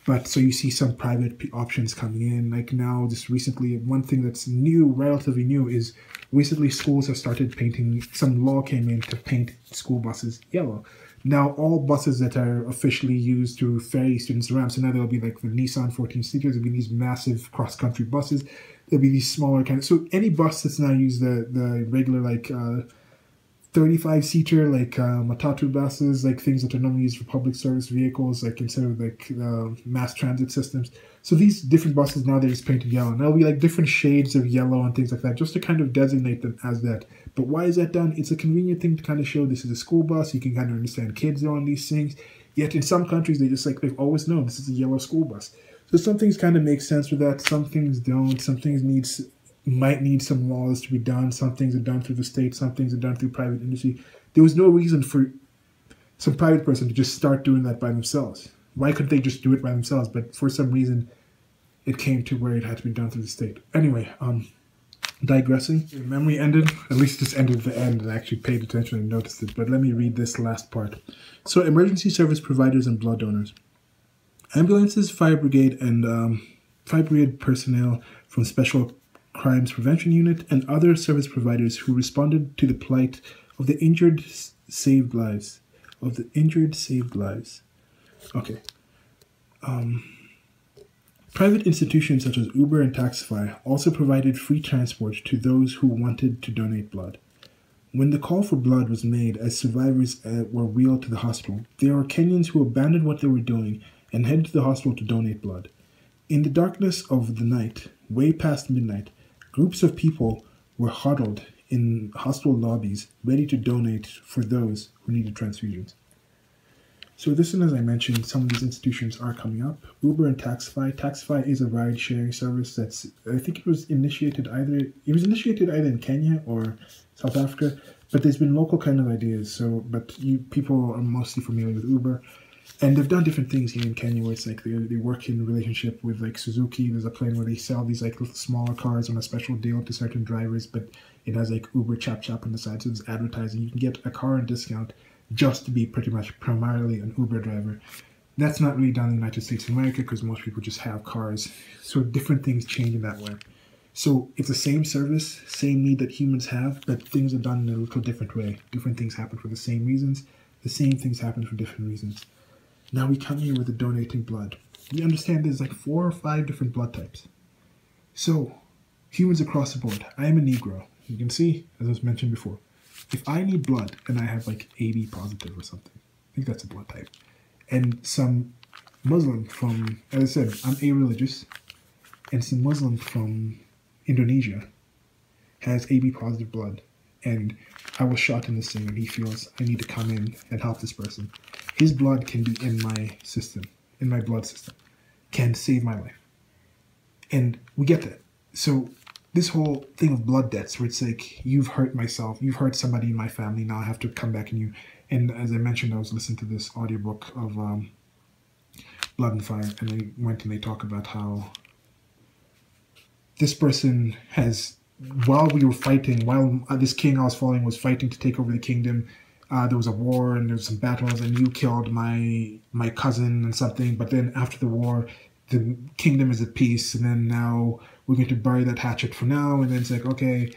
But so you see some private options coming in. Like now, just recently, one thing that's new, relatively new, is recently schools have started painting, some law came in to paint school buses yellow. Now, all buses that are officially used to ferry students around, so now there'll be like the Nissan 14-seaters, there'll be these massive cross-country buses, there'll be these smaller kind of, so any bus that's now used the regular like 35-seater, like matatu buses, like things that are normally used for public service vehicles, like instead of like mass transit systems. So these different buses now, they're just painted yellow. And there'll be like different shades of yellow and things like that, just to kind of designate them as that. But why is that done? It's a convenient thing to kind of show this is a school bus. You can kind of understand kids are on these things. Yet in some countries, they've always known this is a yellow school bus. So some things kind of make sense with that. Some things don't. Some things might need some laws to be done. Some things are done through the state. Some things are done through private industry. There was no reason for some private person to just start doing that by themselves. Why couldn't they just do it by themselves? But for some reason, it came to where it had to be done through the state. Anyway, digressing. The memory ended. At least this ended at the end, and I actually paid attention and noticed it. But let me read this last part. So, emergency service providers and blood donors. Ambulances, fire brigade, and fire brigade personnel from Special Crimes Prevention Unit and other service providers who responded to the plight of the injured saved lives. Okay. Private institutions such as Uber and Taxify also provided free transport to those who wanted to donate blood. When the call for blood was made as survivors were wheeled to the hospital, there were Kenyans who abandoned what they were doing and headed to the hospital to donate blood. In the darkness of the night, way past midnight, groups of people were huddled in hospital lobbies, ready to donate for those who needed transfusions. So this one, as I mentioned, some of these institutions are coming up. Uber and Taxify. Taxify is a ride-sharing service that's, I think it was initiated either in Kenya or South Africa, but there's been local kind of ideas. So, but people are mostly familiar with Uber. And they've done different things here in Kenya where it's like they work in relationship with like Suzuki. There's a plan where they sell these like little smaller cars on a special deal to certain drivers, but it has like Uber chap on the side, so it's advertising. You can get a car on discount just to be pretty much primarily an Uber driver. That's not really done in the United States of America because most people just have cars. So different things change in that way. So it's the same service, same need that humans have, but things are done in a little different way. Different things happen for the same reasons. The same things happen for different reasons. Now we come here with the donating blood. We understand there's like 4 or 5 different blood types. So, humans across the board. I am a Negro. You can see, as I was mentioned before, if I need blood and I have like AB positive or something, I think that's a blood type. And some Muslim from, as I said, I'm a-religious, and some Muslim from Indonesia has AB positive blood. And I was shot in this thing and he feels I need to come in and help this person. His blood can be in my system, in my blood system, can save my life. And we get that. So this whole thing of blood debts where it's like, you've hurt myself, you've hurt somebody in my family, now I have to come back and you. And as I mentioned, I was listening to this audiobook of Blood and Fire, and they went and they talk about how this person has, while we were fighting, while this king I was following was fighting to take over the kingdom, there was a war and there was some battles and you killed my cousin and something, but then after the war, the kingdom is at peace, and then now we're going to bury that hatchet for now, and then it's like, okay,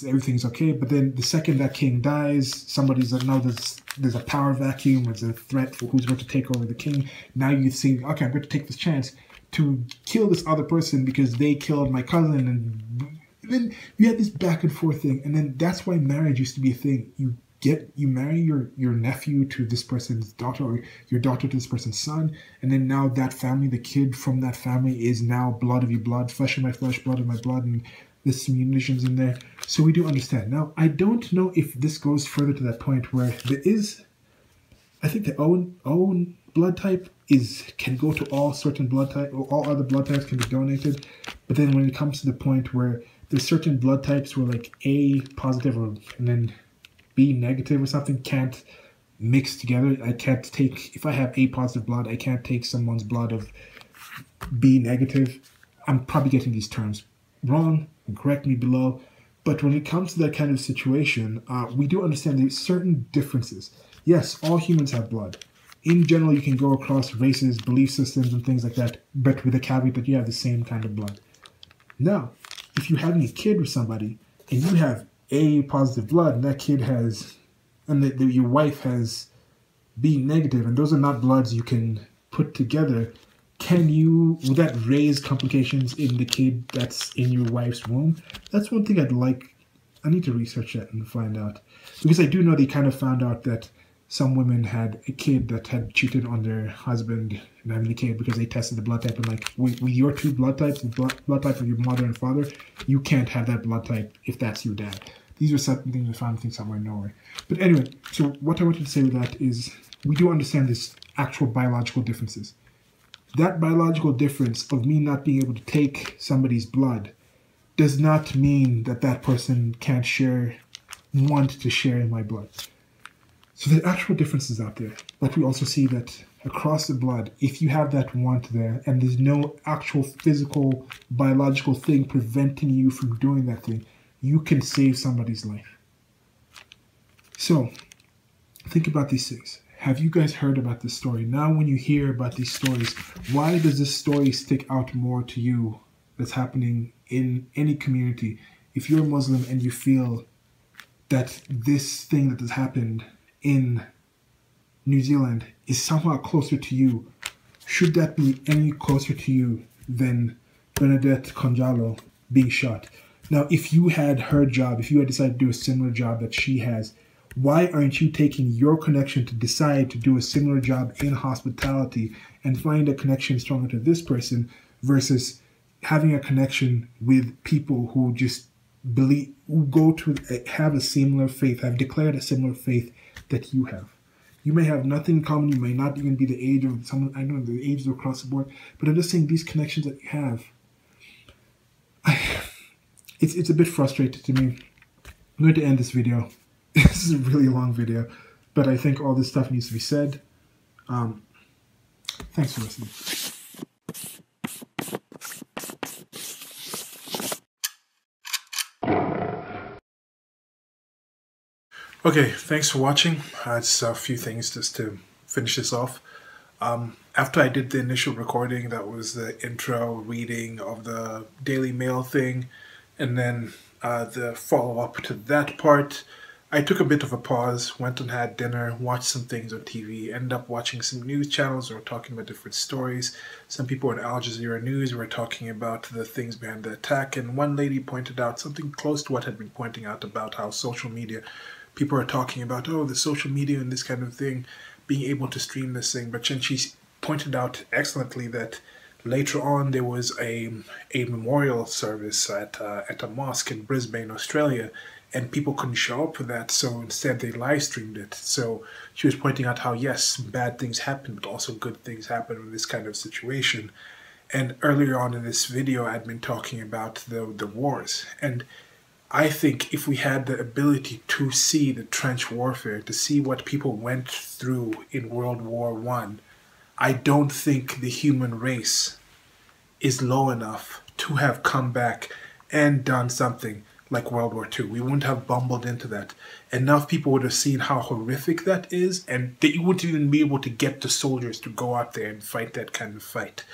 everything's okay, but then the second that king dies, somebody's like, no, there's a power vacuum, there's a threat for who's going to take over the king. Now you think, okay, I'm going to take this chance to kill this other person because they killed my cousin, and then you had this back and forth thing, and then that's why marriage used to be a thing. You marry your nephew to this person's daughter, or your daughter to this person's son, and then now that family, the kid from that family is now blood of your blood, flesh of my flesh, blood of my blood, and there's some munitions in there. So we do understand. Now, I don't know if this goes further to that point where there is, I think the own blood type can go to all certain blood type, or all other blood types can be donated, but then when it comes to the point where there's certain blood types where like A positive and then B negative or something can't mix together. I can't take, if I have A positive blood, I can't take someone's blood of B negative. I'm probably getting these terms wrong, and correct me below. But when it comes to that kind of situation, we do understand there's certain differences. Yes, all humans have blood. In general, you can go across races, belief systems, and things like that, but with the caveat that you have the same kind of blood. Now, if you're having a kid with somebody, and you have A positive blood, and that kid has, and your wife has B negative, and those are not bloods you can put together, will that raise complications in the kid that's in your wife's womb? That's one thing I'd like I need to research that and find out. Because I do know they kind of found out that some women had a kid that had cheated on their husband and having the kid because they tested the blood type and like, with your two blood types, the blood type of your mother and father, you can't have that blood type if that's your dad. These are certain things I found things somewhere in Norway. But anyway, so what I wanted to say with that is we do understand this actual biological differences. That biological difference of me not being able to take somebody's blood does not mean that that person can't want to share in my blood. So there are actual differences out there. But we also see that across the blood, if you have that want there and there's no actual physical, biological thing preventing you from doing that thing, you can save somebody's life. So think about these things. Have you guys heard about this story? Now when you hear about these stories, why does this story stick out more to you that's happening in any community? If you're a Muslim and you feel that this thing that has happened in New Zealand is somehow closer to you, should that be any closer to you than Bernadette Conjalo being shot? Now, if you had her job, if you had decided to do a similar job that she has, why aren't you taking your connection to decide to do a similar job in hospitality and find a connection stronger to this person versus having a connection with people who just believe, who go to have a similar faith, have declared a similar faith that you have? You may have nothing in common. You may not even be the age of someone. I know the ages are across the board, but I'm just saying these connections that you have. It's a bit frustrating to me. I'm going to end this video. This is a really long video, but I think all this stuff needs to be said. Thanks for listening.
Okay, thanks for watching. It's a few things just to finish this off. After I did the initial recording, that was the intro reading of the Daily Mail thing, and then the follow-up to that part, I took a bit of a pause, went and had dinner, watched some things on TV, ended up watching some news channels that were talking about different stories. Some people in Al Jazeera News were talking about the things behind the attack, and one lady pointed out something close to what had been pointing out about how social media, people are talking about, oh, the social media and this kind of thing, being able to stream this thing. But then she pointed out excellently that later on there was a memorial service at a mosque in Brisbane, Australia, and people couldn't show up for that, so instead they live streamed it. So she was pointing out how, yes, bad things happen, but also good things happen in this kind of situation. And earlier on in this video, I'd been talking about the wars. And I think if we had the ability to see the trench warfare, to see what people went through in World War I don't think the human race is low enough to have come back and done something like World War II. We wouldn't have bumbled into that. Enough people would have seen how horrific that is, and that you wouldn't even be able to get the soldiers to go out there and fight that kind of fight.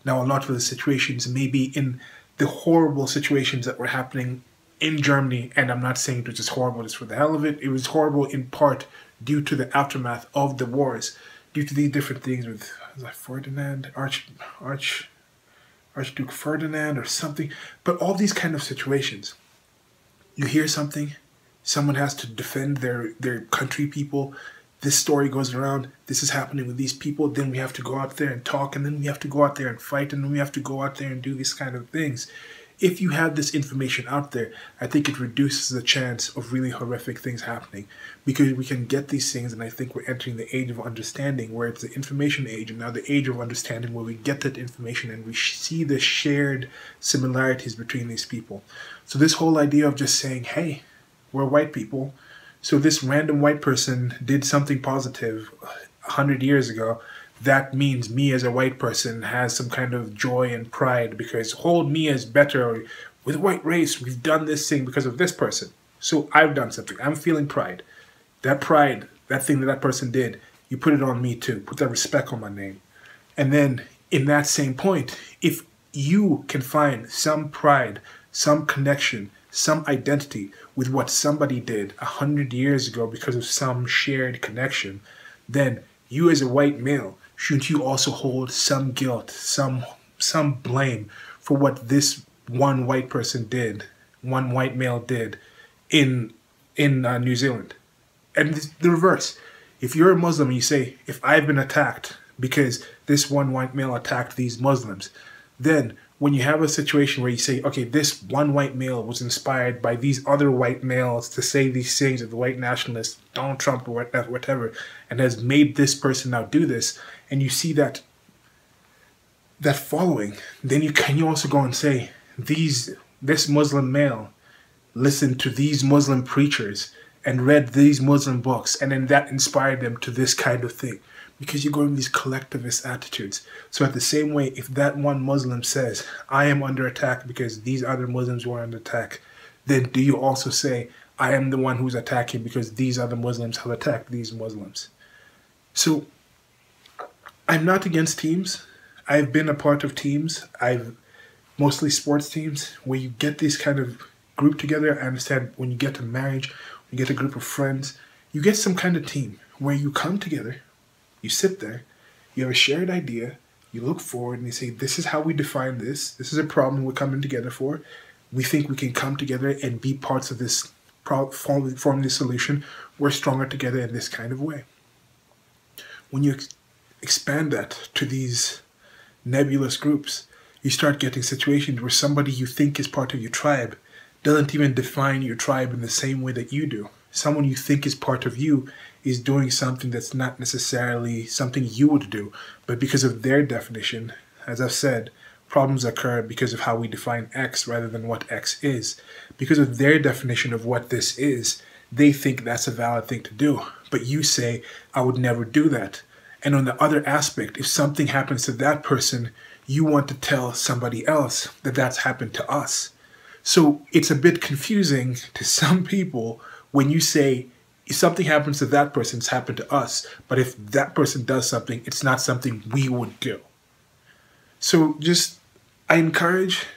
Now, a lot of the situations may be in the horrible situations that were happening in Germany, and I'm not saying it was just horrible just for the hell of it. It was horrible in part due to the aftermath of the wars, due to these different things with Ferdinand, Archduke Ferdinand or something. But all these kind of situations, you hear something, someone has to defend their country people, this story goes around, this is happening with these people, then we have to go out there and talk, and then we have to go out there and fight, and then we have to go out there and do these kind of things. If you have this information out there, I think it reduces the chance of really horrific things happening, because we can get these things, and I think we're entering the age of understanding, where it's the information age, and now the age of understanding, where we get that information and we see the shared similarities between these people. So this whole idea of just saying, hey, we're white people, so this random white person did something positive 100 years ago, that means me as a white person has some kind of joy and pride because hold me as better. With white race, we've done this thing because of this person. So I've done something. I'm feeling pride. That pride, that thing that person did, you put it on me too. Put that respect on my name. And then in that same point, if you can find some pride, some connection, some identity with what somebody did 100 years ago because of some shared connection, then you as a white male, shouldn't you also hold some guilt, some blame for what this one white person did, one white male did in New Zealand. And the reverse. If you're a Muslim and you say, if I've been attacked because this one white male attacked these Muslims, then when you have a situation where you say, okay, this one white male was inspired by these other white males to say these things of the white nationalists, Donald Trump or whatever, and has made this person now do this, and you see that following, then you also go and say, this Muslim male listened to these Muslim preachers and read these Muslim books, and then that inspired them to this kind of thing. Because you're going with these collectivist attitudes. So at the same way, if that one Muslim says, I am under attack because these other Muslims were under attack, then do you also say, I am the one who's attacking because these other Muslims have attacked these Muslims? So I'm not against teams. I've been a part of teams. Mostly sports teams, where you get this kind of group together. I understand when you get to marriage, when you get a group of friends, you get some kind of team where you come together. You sit there, you have a shared idea, you look forward and you say, this is how we define this. This is a problem we're coming together for. We think we can come together and be parts of this, form this solution. We're stronger together in this kind of way. When you expand that to these nebulous groups, you start getting situations where somebody you think is part of your tribe doesn't even define your tribe in the same way that you do. Someone you think is part of you is doing something that's not necessarily something you would do, but because of their definition, as I've said, problems occur because of how we define X rather than what X is. Because of their definition of what this is, they think that's a valid thing to do, but you say, I would never do that. And on the other aspect, if something happens to that person, you want to tell somebody else that that's happened to us. So it's a bit confusing to some people when you say, if something happens to that person, it's happened to us. But if that person does something, it's not something we would do. So we encourage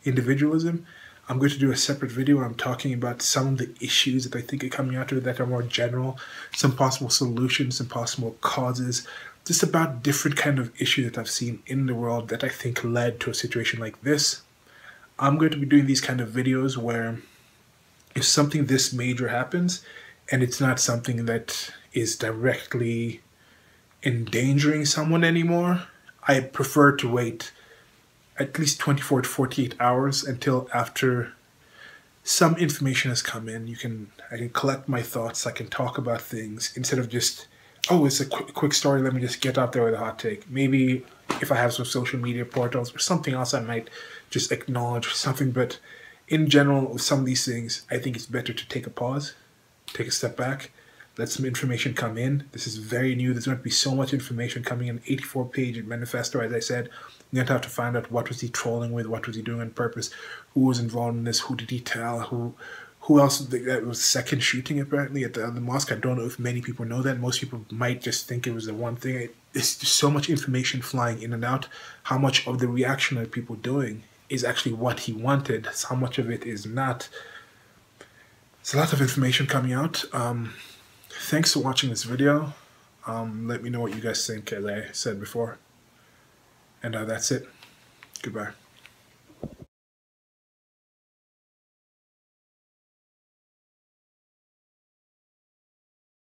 individualism. I'm going to do a separate video where I'm talking about some of the issues that I think are coming out of it that are more general, some possible solutions, some possible causes, just about different kind of issues that I've seen in the world that I think led to a situation like this. I'm going to be doing these kind of videos where if something this major happens and it's not something that is directly endangering someone anymore, I prefer to wait at least 24 to 48 hours until after some information has come in. I can collect my thoughts, I can talk about things instead of just, oh, it's a quick story, let me just get out there with a hot take. Maybe if I have some social media portals or something else, I might just acknowledge something, but in general, with some of these things, I think it's better to take a pause, take a step back, let some information come in. This is very new. There's going to be so much information coming in. 84-page manifesto, as I said. You're going to have to find out what was he trolling with, what was he doing on purpose, who was involved in this, who did he tell, who else. That was second shooting apparently at the mosque. I don't know if many people know that. Most people might just think it was the one thing. It's just so much information flying in and out. How much of the reaction are people doing is actually what he wanted. How much of it is not. It's a lot of information coming out. Thanks for watching this video. Let me know what you guys think, as I said before. And that's it. Goodbye.